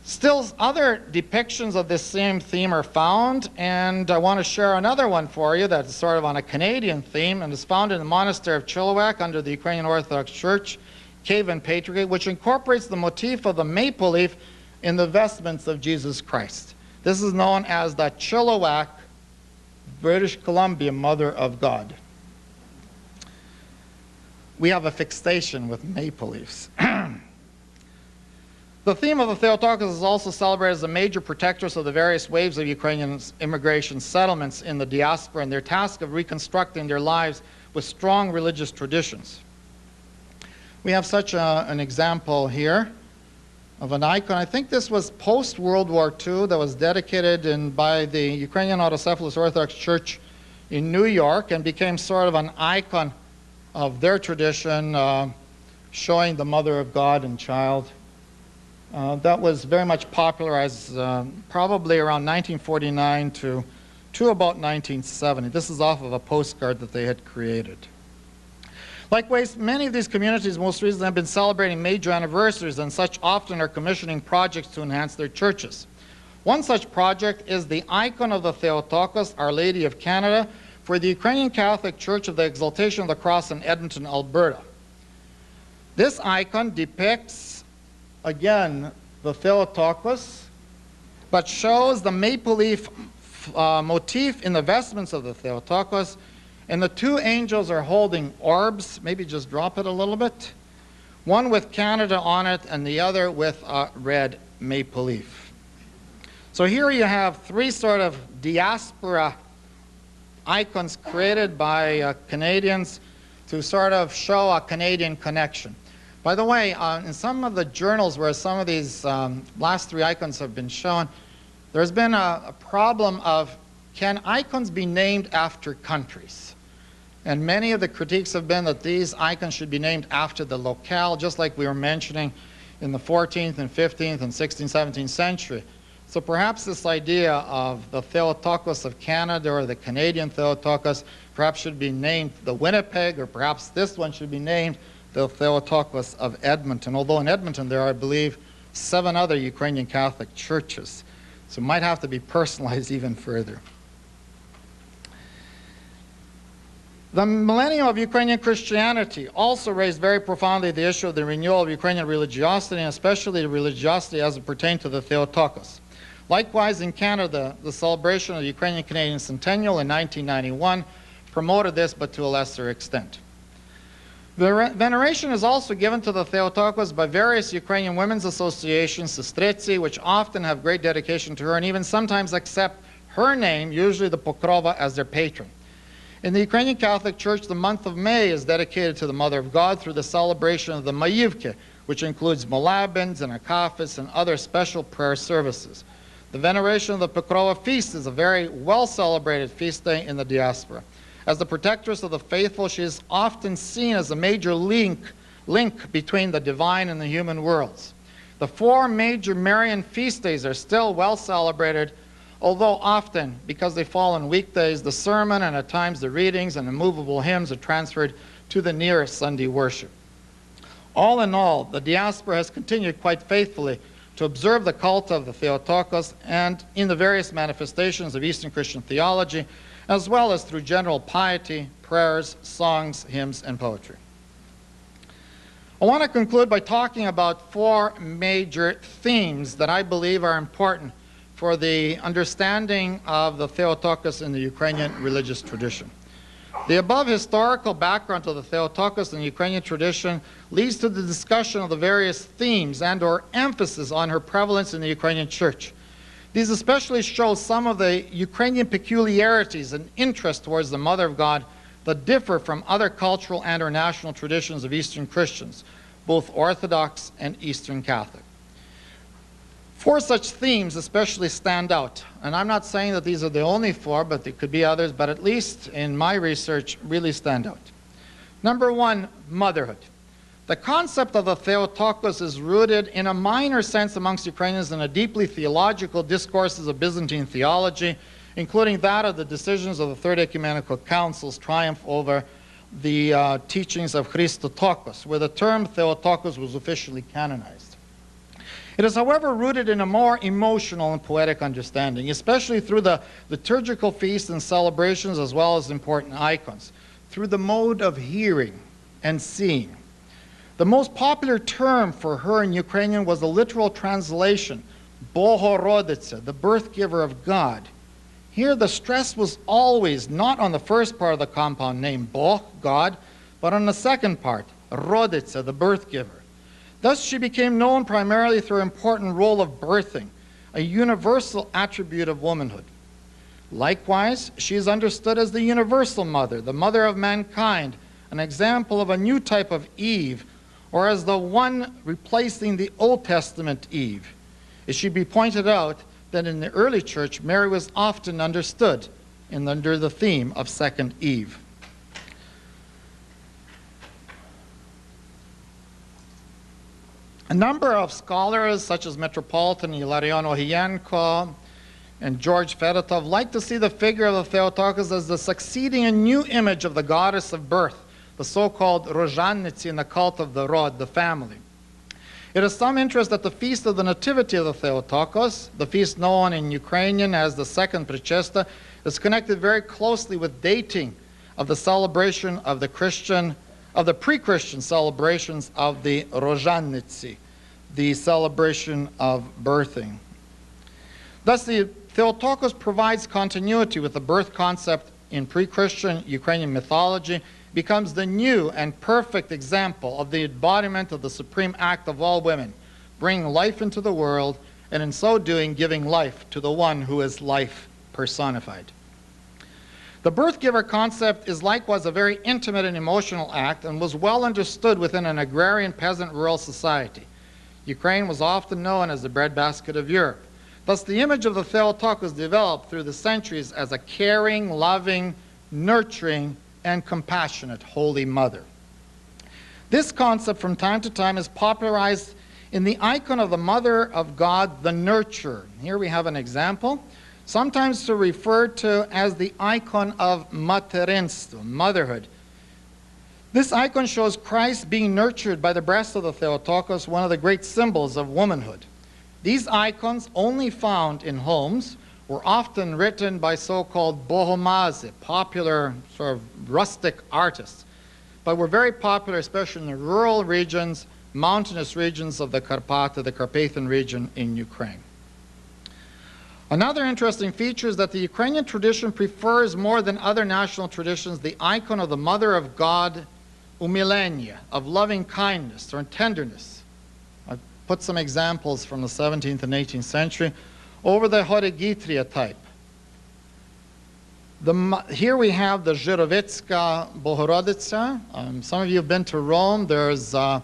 Still, other depictions of this same theme are found, and I want to share another one for you that's sort of on a Canadian theme, and is found in the Monastery of Chilliwack under the Ukrainian Orthodox Church, Cave in Pechersk, which incorporates the motif of the maple leaf in the vestments of Jesus Christ. This is known as the Chilliwack, British Columbia, Mother of God. We have a fixation with maple leaves. The theme of the Theotokos is also celebrated as a major protectress of the various waves of Ukrainian immigration settlements in the diaspora and their task of reconstructing their lives with strong religious traditions. We have such an example here of an icon. I think this was post-World War II that was dedicated by the Ukrainian Autocephalous Orthodox Church in New York and became sort of an icon of their tradition, showing the Mother of God and Child. That was very much popularized probably around 1949 to about 1970. This is off of a postcard that they had created. Likewise, many of these communities most recently have been celebrating major anniversaries, and such often are commissioning projects to enhance their churches. One such project is the icon of the Theotokos, Our Lady of Canada, for the Ukrainian Catholic Church of the Exaltation of the Cross in Edmonton, Alberta. This icon depicts, again, the Theotokos, but shows the maple leaf motif in the vestments of the Theotokos, and the two angels are holding orbs. Maybe just drop it a little bit. One with Canada on it, and the other with a red maple leaf. So here you have three sort of diaspora icons created by Canadians to sort of show a Canadian connection. By the way, in some of the journals where some of these last three icons have been shown, there's been a problem of, can icons be named after countries? And many of the critiques have been that these icons should be named after the locale, just like we were mentioning in the 14th and 15th and 16th, 17th century. So perhaps this idea of the Theotokos of Canada or the Canadian Theotokos perhaps should be named the Winnipeg, or perhaps this one should be named the Theotokos of Edmonton. Although in Edmonton there are, I believe, 7 other Ukrainian Catholic churches. So it might have to be personalized even further. The millennium of Ukrainian Christianity also raised very profoundly the issue of the renewal of Ukrainian religiosity, and especially the religiosity as it pertained to the Theotokos. Likewise, in Canada, the celebration of the Ukrainian-Canadian Centennial in 1991 promoted this, but to a lesser extent. Veneration is also given to the Theotokos by various Ukrainian women's associations, Sestretsi, which often have great dedication to her and even sometimes accept her name, usually the Pokrova, as their patron. In the Ukrainian Catholic Church, the month of May is dedicated to the Mother of God through the celebration of the Mayivke, which includes Molabins and Akafis and other special prayer services. The veneration of the Pokrova feast is a very well-celebrated feast day in the diaspora. As the protectress of the faithful, she is often seen as a major link between the divine and the human worlds. The 4 major Marian feast days are still well celebrated, although often, because they fall on weekdays, the sermon and at times the readings and the movable hymns are transferred to the nearest Sunday worship. All in all, the diaspora has continued quite faithfully to observe the cult of the Theotokos and in the various manifestations of Eastern Christian theology, as well as through general piety, prayers, songs, hymns, and poetry. I want to conclude by talking about 4 major themes that I believe are important for the understanding of the Theotokos in the Ukrainian religious tradition. The above historical background of the Theotokos in the Ukrainian tradition leads to the discussion of the various themes and or emphasis on her prevalence in the Ukrainian church. These especially show some of the Ukrainian peculiarities and interest towards the Mother of God that differ from other cultural and or national traditions of Eastern Christians, both Orthodox and Eastern Catholic. 4 such themes especially stand out, and I'm not saying that these are the only 4, but there could be others, but at least in my research really stand out. Number 1, motherhood. The concept of the Theotokos is rooted in a minor sense amongst Ukrainians in a deeply theological discourses of Byzantine theology, including that of the decisions of the Third Ecumenical Council's triumph over the teachings of Christotokos, where the term Theotokos was officially canonized. It is, however, rooted in a more emotional and poetic understanding, especially through the liturgical feasts and celebrations as well as important icons, through the mode of hearing and seeing. The most popular term for her in Ukrainian was the literal translation, Bohoroditsa, the birth giver of God. Here the stress was always not on the first part of the compound name, Boh, God, but on the second part, Roditsa, the birth giver. Thus she became known primarily through her important role of birthing, a universal attribute of womanhood. Likewise, she is understood as the universal mother, the mother of mankind, an example of a new type of Eve, or as the one replacing the Old Testament Eve. It should be pointed out that in the early church, Mary was often understood under the theme of second Eve. A number of scholars, such as Metropolitan Ilarion Ohienko and George Fedotov, like to see the figure of the Theotokos as the succeeding and new image of the goddess of birth, the so-called Rozhannici in the cult of the Rod, the family. It is some interest that the feast of the Nativity of the Theotokos, the feast known in Ukrainian as the second Pechersk, is connected very closely with dating of the celebration of the pre-Christian celebrations of the Rozhannici, the celebration of birthing. Thus, the Theotokos provides continuity with the birth concept in pre-Christian Ukrainian mythology, becomes the new and perfect example of the embodiment of the supreme act of all women, bringing life into the world, and in so doing, giving life to the one who is life personified. The birth giver concept is likewise a very intimate and emotional act and was well understood within an agrarian peasant rural society. Ukraine was often known as the breadbasket of Europe. Thus, the image of the Theotokos developed through the centuries as a caring, loving, nurturing, and compassionate Holy Mother. This concept from time to time is popularized in the icon of the Mother of God, the Nurturer. Here we have an example, sometimes referred to as the icon of materinstvo, motherhood. This icon shows Christ being nurtured by the breast of the Theotokos, one of the great symbols of womanhood. These icons, only found in homes, were often written by so-called bohomaze, popular sort of rustic artists, but were very popular especially in the rural regions, mountainous regions of the Karpata, the Carpathian region in Ukraine. Another interesting feature is that the Ukrainian tradition prefers more than other national traditions the icon of the Mother of God, umilenia, of loving kindness or tenderness. I've put some examples from the 17th and 18th century over the Horigitria type. Here we have the Zhirovitska Bohoroditsa. Some of you have been to Rome. There's a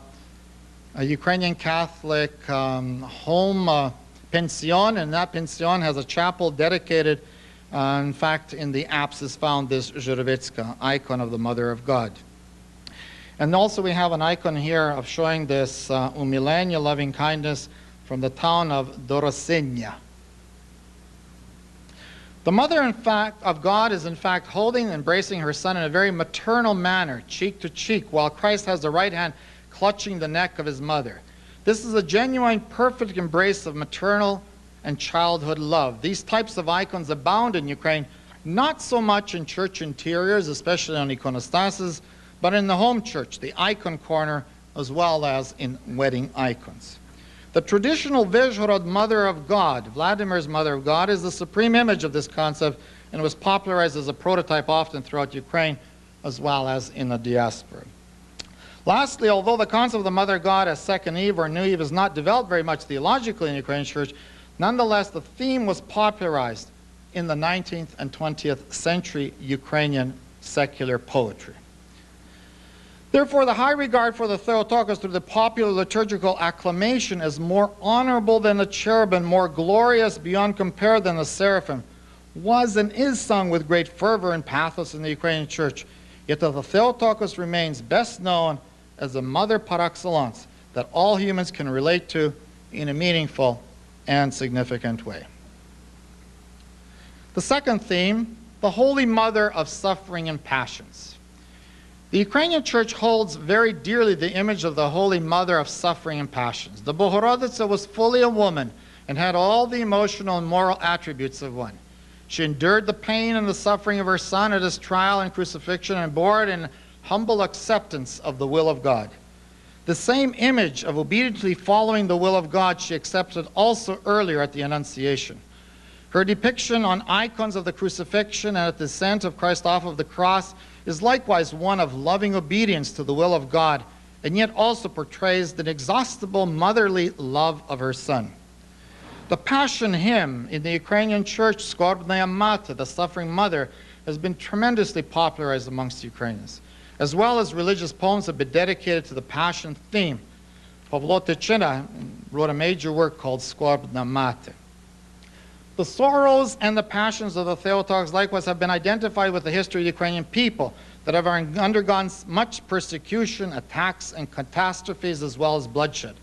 Ukrainian Catholic home pension, and that pension has a chapel dedicated. In fact, in the apse is found this Zhirovitska icon of the Mother of God. And also we have an icon here of showing this umilenia, loving kindness, from the town of Dorosenya. The Mother, in fact, of God is in fact holding and embracing her Son in a very maternal manner, cheek to cheek, while Christ has the right hand clutching the neck of his mother. This is a genuine, perfect embrace of maternal and childhood love. These types of icons abound in Ukraine, not so much in church interiors, especially on ikonostasis, but in the home church, the icon corner, as well as in wedding icons. The traditional Vyzhhorod Mother of God, Vladimir's Mother of God, is the supreme image of this concept and was popularized as a prototype often throughout Ukraine, as well as in the diaspora. Lastly, although the concept of the Mother of God as second Eve or new Eve is not developed very much theologically in the Ukrainian church, nonetheless the theme was popularized in the 19th and 20th century Ukrainian secular poetry. Therefore, the high regard for the Theotokos through the popular liturgical acclamation is more honorable than the cherubim, more glorious beyond compare than the seraphim, was and is sung with great fervor and pathos in the Ukrainian church. Yet the Theotokos remains best known as the mother par excellence that all humans can relate to in a meaningful and significant way. The second theme, the Holy Mother of Suffering and Passions. The Ukrainian church holds very dearly the image of the Holy Mother of Suffering and Passions. The Bohoroditsa was fully a woman and had all the emotional and moral attributes of one. She endured the pain and the suffering of her son at his trial and crucifixion and bore it in humble acceptance of the will of God. The same image of obediently following the will of God she accepted also earlier at the Annunciation. Her depiction on icons of the crucifixion and at the descent of Christ off of the cross is likewise one of loving obedience to the will of God, and yet also portrays the inexhaustible motherly love of her son. The Passion hymn in the Ukrainian church, Skorbnaya Mata, the Suffering Mother, has been tremendously popularized amongst Ukrainians, as well as religious poems have been dedicated to the Passion theme. Pavlo Tychina wrote a major work called Skorbnaya Mata. The sorrows and the passions of the Theotokos likewise have been identified with the history of the Ukrainian people that have undergone much persecution, attacks, and catastrophes, as well as bloodshed.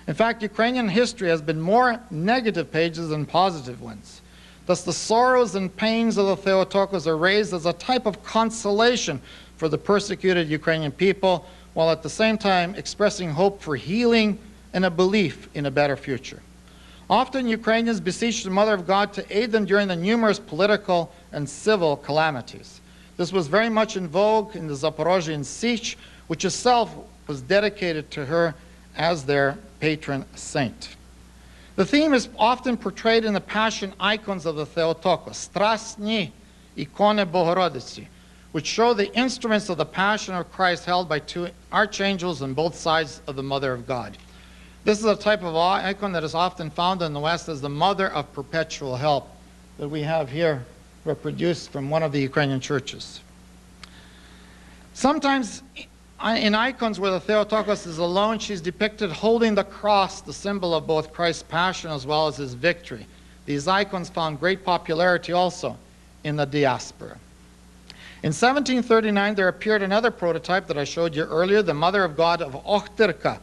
In fact, Ukrainian history has been more negative pages than positive ones. Thus, the sorrows and pains of the Theotokos are raised as a type of consolation for the persecuted Ukrainian people, while at the same time expressing hope for healing and a belief in a better future. Often Ukrainians beseech the Mother of God to aid them during the numerous political and civil calamities. This was very much in vogue in the Zaporozhian Sich, which itself was dedicated to her as their patron saint. The theme is often portrayed in the Passion icons of the Theotokos, Strasni Ikone Bohoroditsi, which show the instruments of the Passion of Christ held by two archangels on both sides of the Mother of God. This is a type of icon that is often found in the West as the Mother of Perpetual Help that we have here reproduced from one of the Ukrainian churches. Sometimes in icons where the Theotokos is alone, she's depicted holding the cross, the symbol of both Christ's passion as well as his victory. These icons found great popularity also in the diaspora. In 1739, there appeared another prototype that I showed you earlier, the Mother of God of Ochtyrka,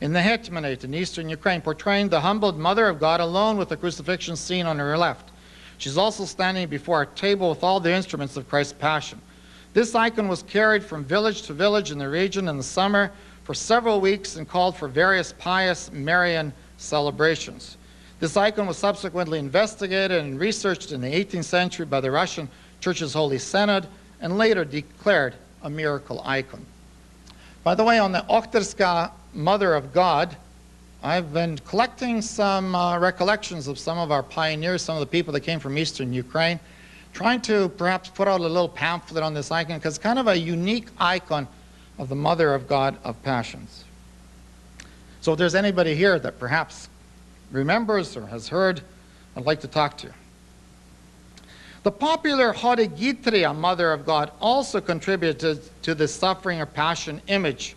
in the Hetmanate in eastern Ukraine, portraying the humbled Mother of God alone with the crucifixion scene on her left. She's also standing before a table with all the instruments of Christ's Passion. This icon was carried from village to village in the region in the summer for several weeks and called for various pious Marian celebrations. This icon was subsequently investigated and researched in the 18th century by the Russian Church's Holy Synod and later declared a miracle icon. By the way, on the Ochtyrska Mother of God, I've been collecting some recollections of some of our pioneers, some of the people that came from eastern Ukraine, trying to perhaps put out a little pamphlet on this icon because it's kind of a unique icon of the Mother of God of Passions. So if there's anybody here that perhaps remembers or has heard, I'd like to talk to you. The popular Horigitria, Mother of God, also contributed to the suffering or passion image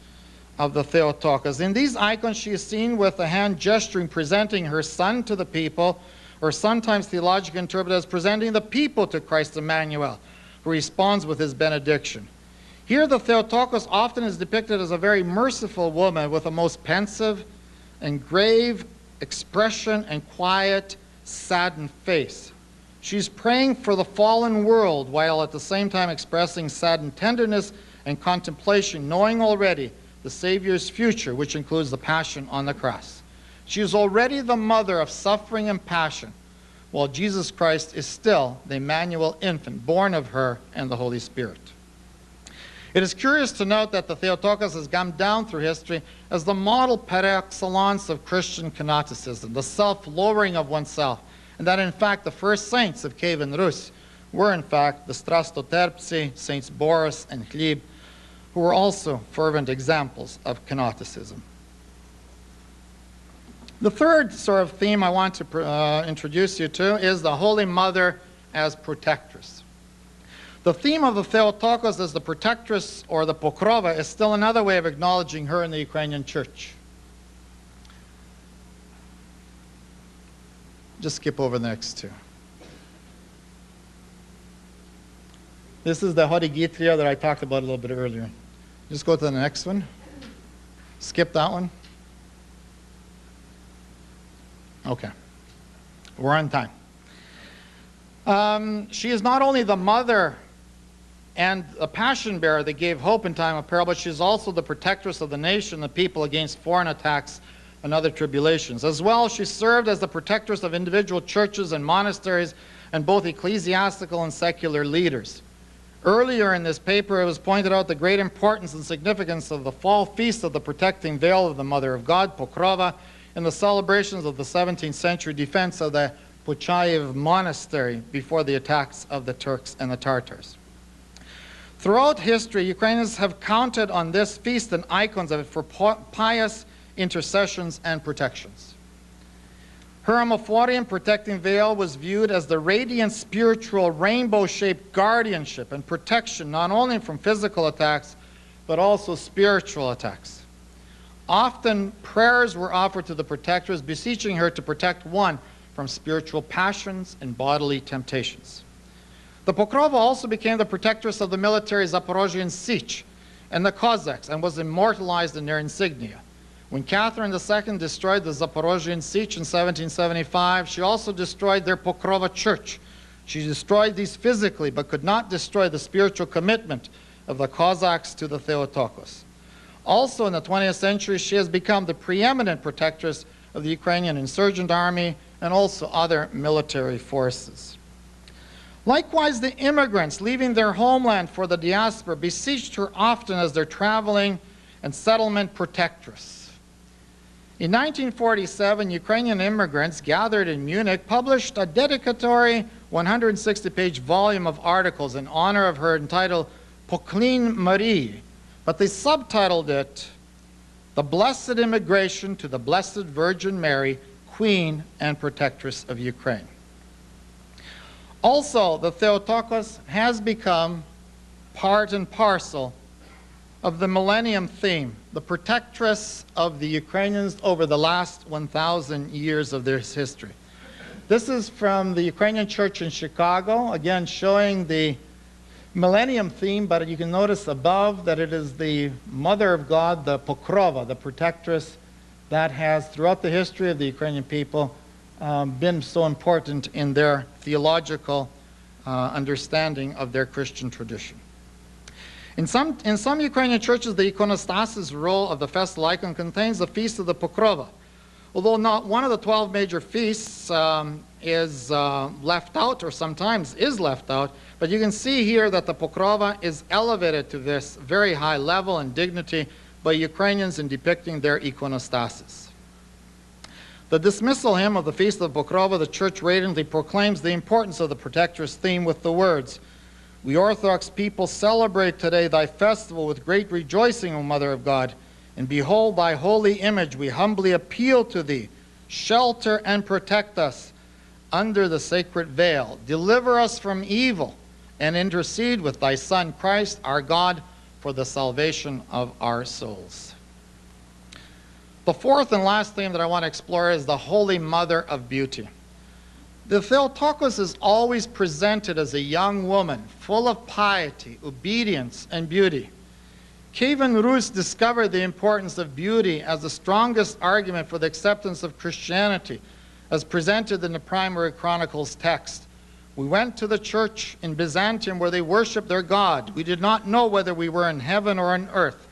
of the Theotokos. In these icons, she is seen with a hand gesturing, presenting her son to the people, or sometimes theologically interpreted as presenting the people to Christ Emmanuel, who responds with his benediction. Here, the Theotokos often is depicted as a very merciful woman with a most pensive and grave expression and quiet, saddened face. She's praying for the fallen world while at the same time expressing saddened tenderness and contemplation, knowing already the Savior's future, which includes the passion on the cross. She is already the mother of suffering and passion, while Jesus Christ is still the Emmanuel infant, born of her and the Holy Spirit. It is curious to note that the Theotokos has come down through history as the model par excellence of Christian canonicism, the self-lowering of oneself, and that in fact the first saints of Kievan Rus were in fact the Strastoterpsi, Saints Boris and Hlib, who were also fervent examples of canonicism. The third sort of theme I want to introduce you to is the Holy Mother as protectress. The The theme of the Theotokos as the protectress or the Pokrova is still another way of acknowledging her in the Ukrainian church. Just skip over the next two. This is the Hodigitria that I talked about a little bit earlier. Just go to the next one. Skip that one. Okay. We're on time. She is not only the mother and a passion bearer that gave hope in time of peril, but she is also the protectress of the nation, the people, against foreign attacks and other tribulations. As well, she served as the protectress of individual churches and monasteries and both ecclesiastical and secular leaders. Earlier in this paper, it was pointed out the great importance and significance of the fall feast of the protecting veil of the Mother of God, Pokrova, and the celebrations of the 17th century defense of the Pechersk Monastery before the attacks of the Turks and the Tartars. Throughout history, Ukrainians have counted on this feast and icons of it for pious intercessions and protections. Her Amophorian protecting veil was viewed as the radiant spiritual rainbow-shaped guardianship and protection not only from physical attacks but also spiritual attacks. Often prayers were offered to the protectress, beseeching her to protect one from spiritual passions and bodily temptations. The Pokrova also became the protectress of the military Zaporozhian Sich and the Cossacks and was immortalized in their insignia. When Catherine II destroyed the Zaporozhian Sich in 1775, she also destroyed their Pokrova church. She destroyed these physically, but could not destroy the spiritual commitment of the Cossacks to the Theotokos. Also in the 20th century, she has become the preeminent protectress of the Ukrainian insurgent army and also other military forces. Likewise, the immigrants leaving their homeland for the diaspora beseeched her often as their traveling and settlement protectress. In 1947, Ukrainian immigrants gathered in Munich published a dedicatory 160-page volume of articles in honor of her entitled Poklin Marie, but they subtitled it The Blessed Immigration to the Blessed Virgin Mary, Queen and Protectress of Ukraine. Also, the Theotokos has become part and parcel of the millennium theme, the protectress of the Ukrainians over the last 1,000 years of their history. This is from the Ukrainian church in Chicago, again showing the millennium theme, but you can notice above that it is the Mother of God, the Pokrova, the protectress that has, throughout the history of the Ukrainian people, been so important in their theological understanding of their Christian tradition. In some Ukrainian churches, the iconostasis role of the festal icon contains the feast of the Pokrova. Although not one of the 12 major feasts is left out, or sometimes is left out, but you can see here that the Pokrova is elevated to this very high level and dignity by Ukrainians in depicting their iconostasis. The dismissal hymn of the Feast of Pokrova, the church radiantly proclaims the importance of the protectress theme with the words, "We Orthodox people celebrate today thy festival with great rejoicing, O Mother of God, and behold thy holy image. We humbly appeal to thee. Shelter and protect us under the sacred veil. Deliver us from evil and intercede with thy Son Christ, our God, for the salvation of our souls." The fourth and last theme that I want to explore is the Holy Mother of Beauty. The Theotokos is always presented as a young woman, full of piety, obedience, and beauty. Kievan Rus discovered the importance of beauty as the strongest argument for the acceptance of Christianity, as presented in the Primary Chronicles text. "We went to the church in Byzantium where they worshiped their God. We did not know whether we were in heaven or on earth.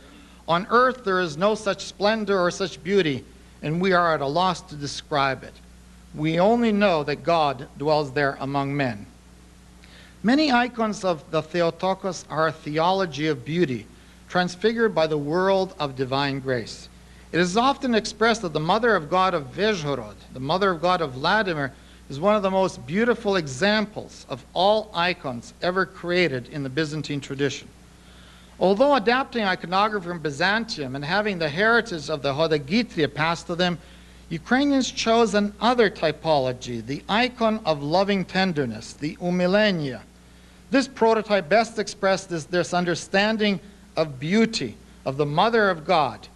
On earth there is no such splendor or such beauty, and we are at a loss to describe it. We only know that God dwells there among men." Many icons of the Theotokos are a theology of beauty, transfigured by the world of divine grace. It is often expressed that the Mother of God of Vyzhhorod, the Mother of God of Vladimir, is one of the most beautiful examples of all icons ever created in the Byzantine tradition. Although adapting iconography from Byzantium and having the heritage of the Hodigitria passed to them, Ukrainians chose another typology, the icon of loving tenderness, the umilenia. This prototype best expressed this understanding of beauty, of the Mother of God.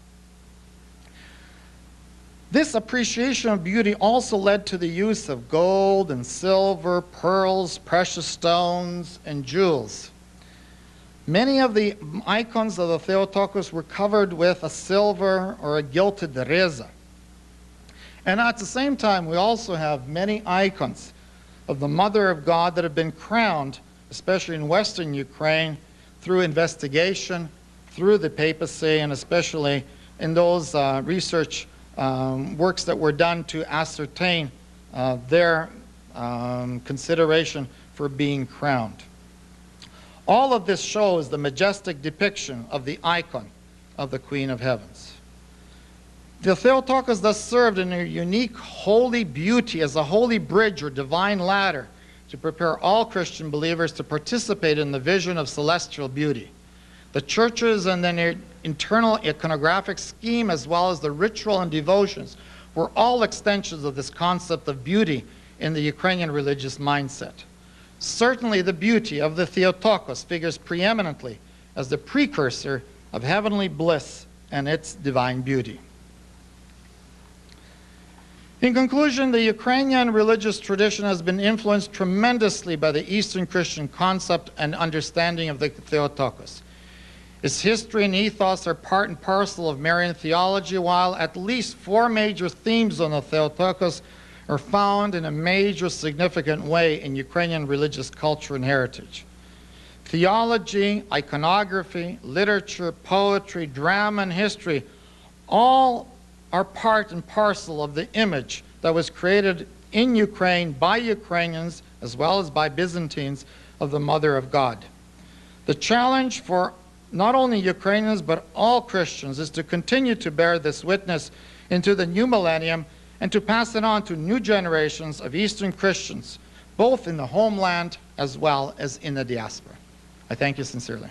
This appreciation of beauty also led to the use of gold and silver, pearls, precious stones, and jewels. Many of the icons of the Theotokos were covered with a silver or a gilded reza. And at the same time, we also have many icons of the Mother of God that have been crowned, especially in Western Ukraine, through investigation, through the papacy, and especially in those research works that were done to ascertain their consideration for being crowned. All of this shows the majestic depiction of the icon of the Queen of Heavens. The Theotokos thus served in a unique holy beauty as a holy bridge or divine ladder to prepare all Christian believers to participate in the vision of celestial beauty. The churches and their internal iconographic scheme, as well as the ritual and devotions, were all extensions of this concept of beauty in the Ukrainian religious mindset. Certainly the beauty of the Theotokos figures preeminently as the precursor of heavenly bliss and its divine beauty. In conclusion, the Ukrainian religious tradition has been influenced tremendously by the Eastern Christian concept and understanding of the Theotokos. Its history and ethos are part and parcel of Marian theology, while at least 4 major themes on the Theotokos are found in a major significant way in Ukrainian religious culture and heritage. Theology, iconography, literature, poetry, drama, and history all are part and parcel of the image that was created in Ukraine by Ukrainians as well as by Byzantines of the Mother of God. The challenge for not only Ukrainians but all Christians is to continue to bear this witness into the new millennium and to pass it on to new generations of Eastern Christians, both in the homeland as well as in the diaspora. I thank you sincerely.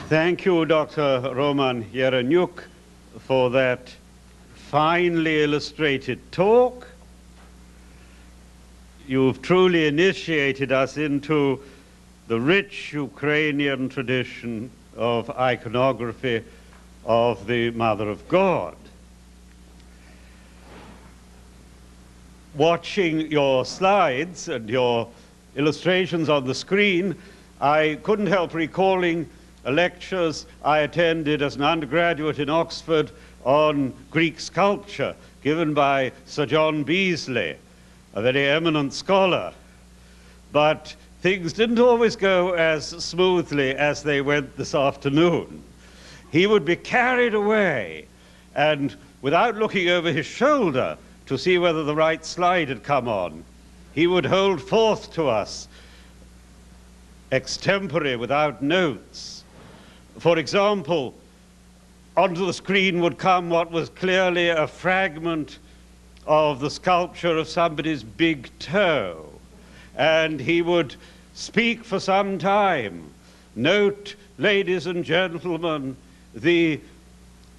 Thank you, Dr. Roman Yereniuk, for that finely illustrated talk. You've truly initiated us into the rich Ukrainian tradition of iconography of the Mother of God. Watching your slides and your illustrations on the screen, I couldn't help recalling lectures I attended as an undergraduate in Oxford on Greek sculpture, given by Sir John Beazley, a very eminent scholar. But things didn't always go as smoothly as they went this afternoon. He would be carried away, and without looking over his shoulder to see whether the right slide had come on, he would hold forth to us extempore, without notes. For example, onto the screen would come what was clearly a fragment of the sculpture of somebody's big toe, and he would speak for some time. Note, ladies and gentlemen, the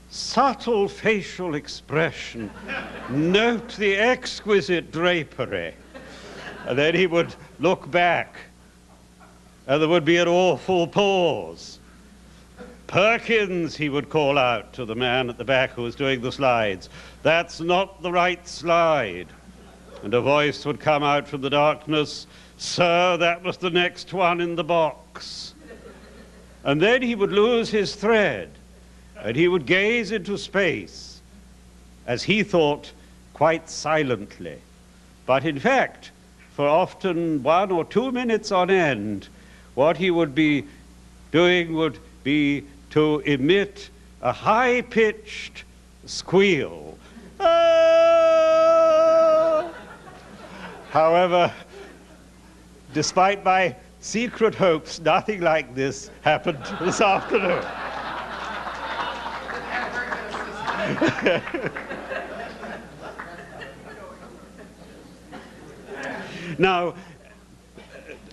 subtle facial expression. Note the exquisite drapery. And then he would look back, and there would be an awful pause. Perkins, he would call out to the man at the back who was doing the slides, "That's not the right slide." And a voice would come out from the darkness, "Sir, that was the next one in the box." And then he would lose his thread, and he would gaze into space, as he thought, quite silently. But in fact, for often 1 or 2 minutes on end, what he would be doing would be to emit a high-pitched squeal. Ah! However, despite my secret hopes, nothing like this happened this afternoon. Now,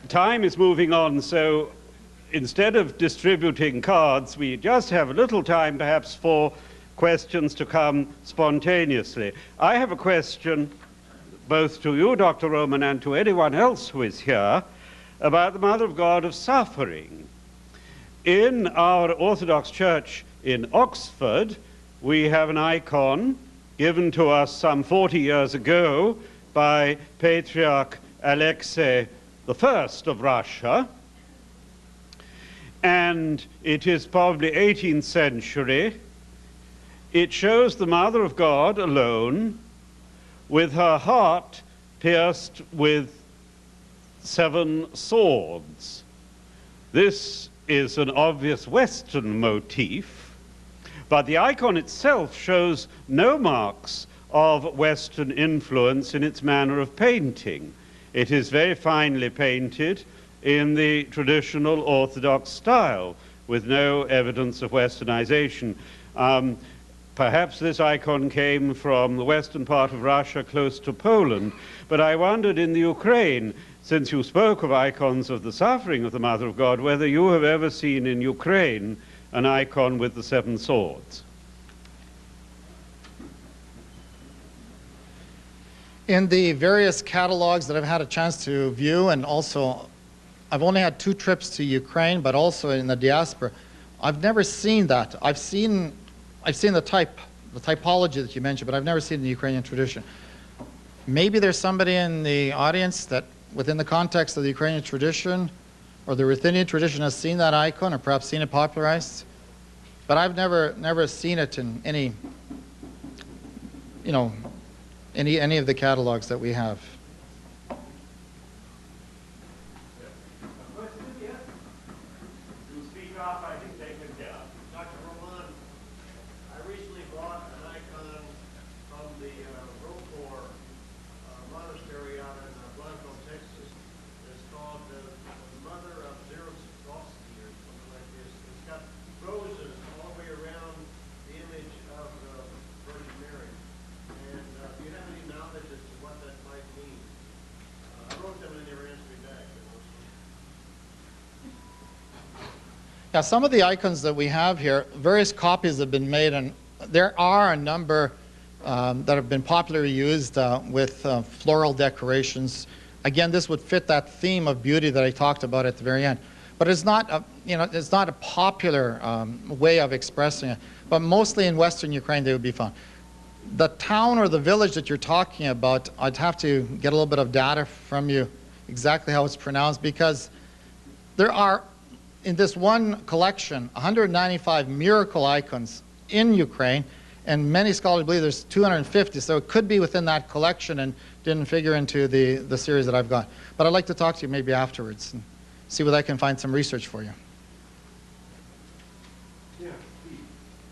time is moving on, so instead of distributing cards, we just have a little time perhaps for questions to come spontaneously. I have a question both to you, Dr. Roman, and to anyone else who is here about the Mother of God of Suffering. In our Orthodox Church in Oxford, we have an icon given to us some 40 years ago by Patriarch Alexei I of Russia, and it is probably 18th century. It shows the Mother of God alone, with her heart pierced with 7 swords. This is an obvious Western motif, but the icon itself shows no marks of Western influence in its manner of painting. It is very finely painted in the traditional Orthodox style, with no evidence of Westernization. Perhaps this icon came from the western part of Russia, close to Poland, but I wondered in the Ukraine, since you spoke of icons of the suffering of the Mother of God, whether you have ever seen in Ukraine an icon with the 7 swords. In the various catalogs that I've had a chance to view, and also I've only had 2 trips to Ukraine, but also in the diaspora, I've never seen that. I've seen the typology that you mentioned, but I've never seen the Ukrainian tradition. Maybe there's somebody in the audience that, within the context of the Ukrainian tradition or the Ruthenian tradition, has seen that icon or perhaps seen it popularized. But I've never seen it in any, any of the catalogs that we have. Monastery out in Texas. It's called the Mother of Theotokos or something like this. It's got roses all the way around the image of the Virgin Mary. And do you have any knowledge as to what that might mean? I wrote them and they never answered me back. Yeah, some of the icons that we have here, various copies have been made, and there are a number that have been popularly used with floral decorations. Again, this would fit that theme of beauty that I talked about at the very end. But it's not a, it's not a popular way of expressing it. But mostly in Western Ukraine, they would be found. The town or the village that you're talking about, I'd have to get a little bit of data from you, exactly how it's pronounced, because there are, in this one collection, 195 miracle icons in Ukraine, and many scholars believe there's 250, so it could be within that collection and didn't figure into the series that I've got. But I'd like to talk to you maybe afterwards and see whether I can find some research for you. Yeah, please.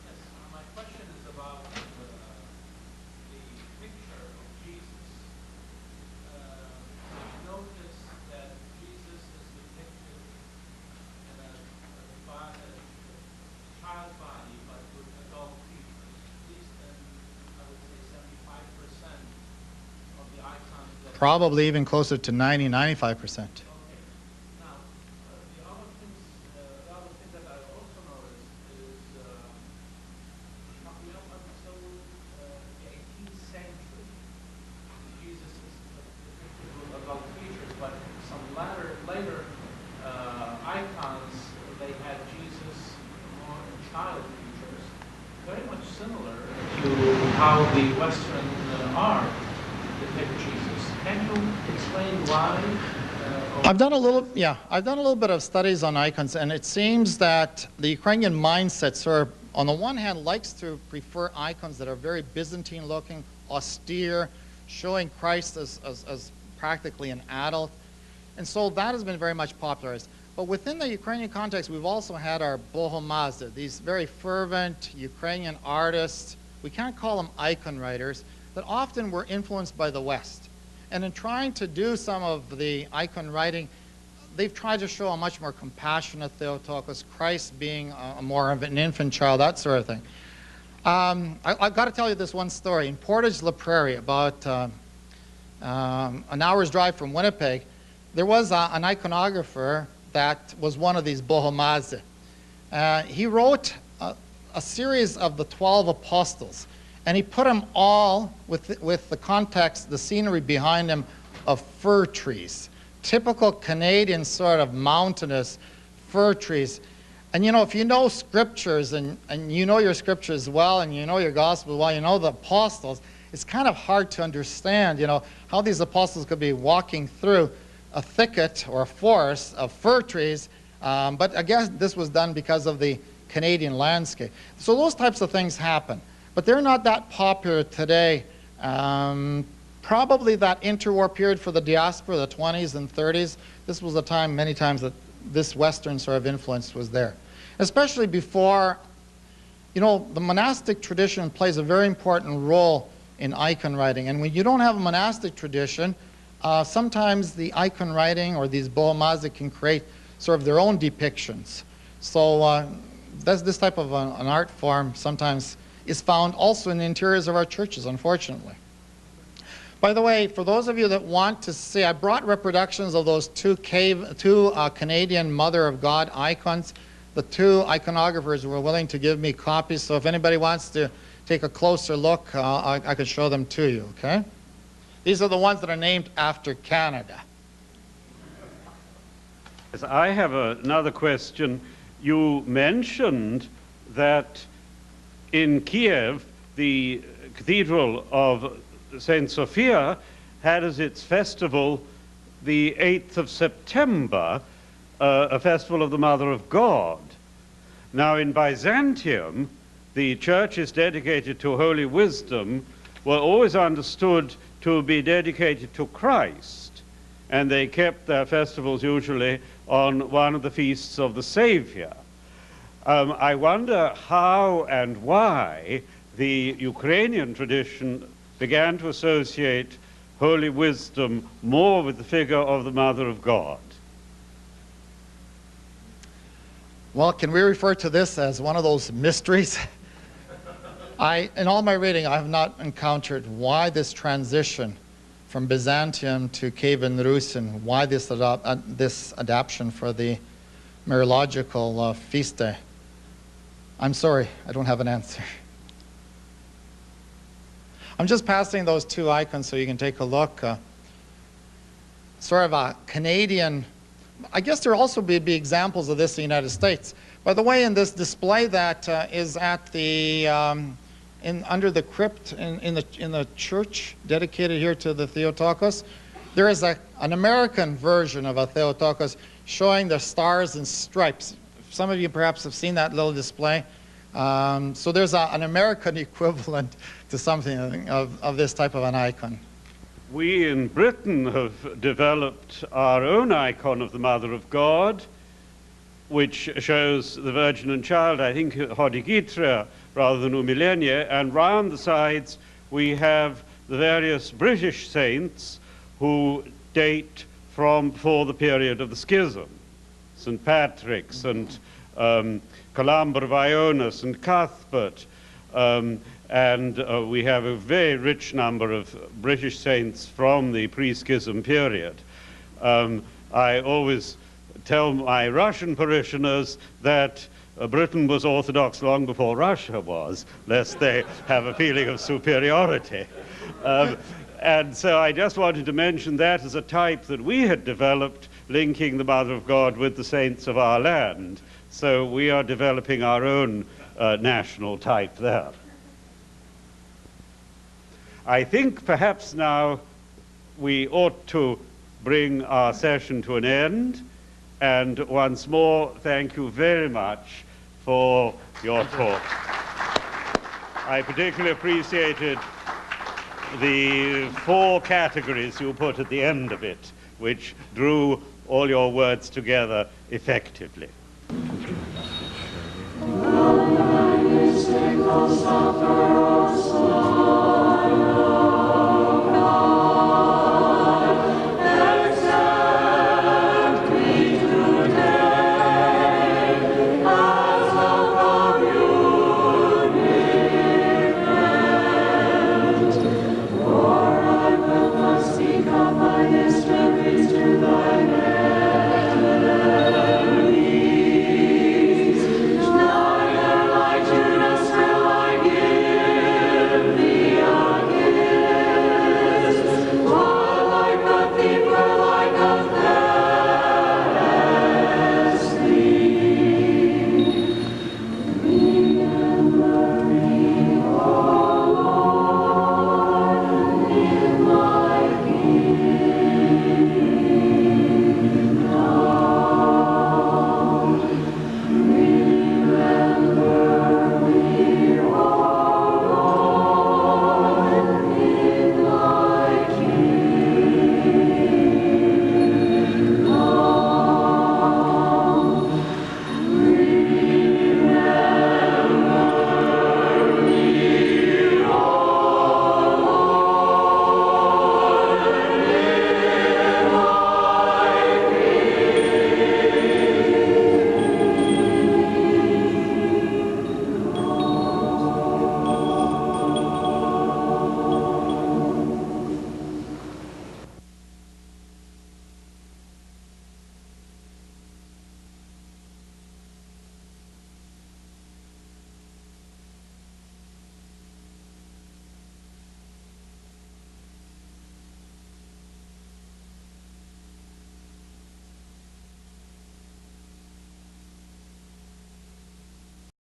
Yes, my question is about the picture of Jesus. Notice that Jesus is depicted in a child body, but with adult features. At least in, I would say, 75% of the icons. That Probably even closer to 90, 95%. how the Western art depict Jesus. Can you explain why? I've done a little bit of studies on icons, and it seems that the Ukrainian mindset sort of, on the one hand, likes to prefer icons that are very Byzantine looking, austere, showing Christ as practically an adult. And so that has been very much popularized. But within the Ukrainian context, we've also had our bohomazda, these very fervent Ukrainian artists. We can't call them icon writers, that often were influenced by the West. And in trying to do some of the icon writing, they've tried to show a much more compassionate Theotokos, Christ being more of an infant child, that sort of thing. I've got to tell you this one story. In Portage La Prairie, about an hour's drive from Winnipeg, there was an iconographer that was one of these bohomazda. He wrote a series of the 12 apostles, and he put them all with the context, the scenery behind him of fir trees. Typical Canadian sort of mountainous fir trees. And you know, if you know scriptures and you know your scriptures well and you know your gospel well, you know the apostles, it's kind of hard to understand, you know, how these apostles could be walking through a thicket or a forest of fir trees. But I guess this was done because of the Canadian landscape. So those types of things happen. But they're not that popular today. Probably that interwar period for the diaspora, the 20s and 30s, this was a time, many times, that this Western sort of influence was there. Especially before, you know, the monastic tradition plays a very important role in icon writing. And when you don't have a monastic tradition, sometimes the icon writing or these bohemazic can create sort of their own depictions. So this type of an art form sometimes is found also in the interiors of our churches, unfortunately. By the way, for those of you that want to see, I brought reproductions of those two Canadian Mother of God icons. The two iconographers were willing to give me copies, so if anybody wants to take a closer look, I could show them to you, okay? These are the ones that are named after Canada. Yes, I have another question. You mentioned that in Kiev, the Cathedral of St. Sophia had as its festival the 8th of September, a festival of the Mother of God. Now in Byzantium, the churches dedicated to Holy Wisdom were always understood to be dedicated to Christ, and they kept their festivals usually on one of the feasts of the Savior. I wonder how and why the Ukrainian tradition began to associate Holy Wisdom more with the figure of the Mother of God. Well, can we refer to this as one of those mysteries? In all my reading, I have not encountered why this transition from Byzantium to Kievan Rus, and why this adaptation for the Mariological feast day. I'm sorry, I don't have an answer. I'm just passing those two icons so you can take a look. Sort of a Canadian, I guess there also be examples of this in the United States. By the way, in this display that is at the under the crypt in the church dedicated here to the Theotokos, there is an American version of a Theotokos showing the stars and stripes. Some of you perhaps have seen that little display. So there's an American equivalent to something of this type of an icon. We in Britain have developed our own icon of the Mother of God, which shows the Virgin and Child, I think Hodigitria rather than Umilenia, and round the sides we have the various British saints who date from before the period of the Schism. St. Patrick, St. Columba of Iona, St. Cuthbert, and we have a very rich number of British saints from the pre-Schism period. I always tell my Russian parishioners that Britain was Orthodox long before Russia was, lest they have a feeling of superiority. And so I just wanted to mention that as a type that we had developed, linking the Mother of God with the saints of our land. So we are developing our own national type there. I think perhaps now we ought to bring our session to an end. And once more, thank you very much for your talk. I particularly appreciated the 4 categories you put at the end of it, which drew all your words together effectively. Suffer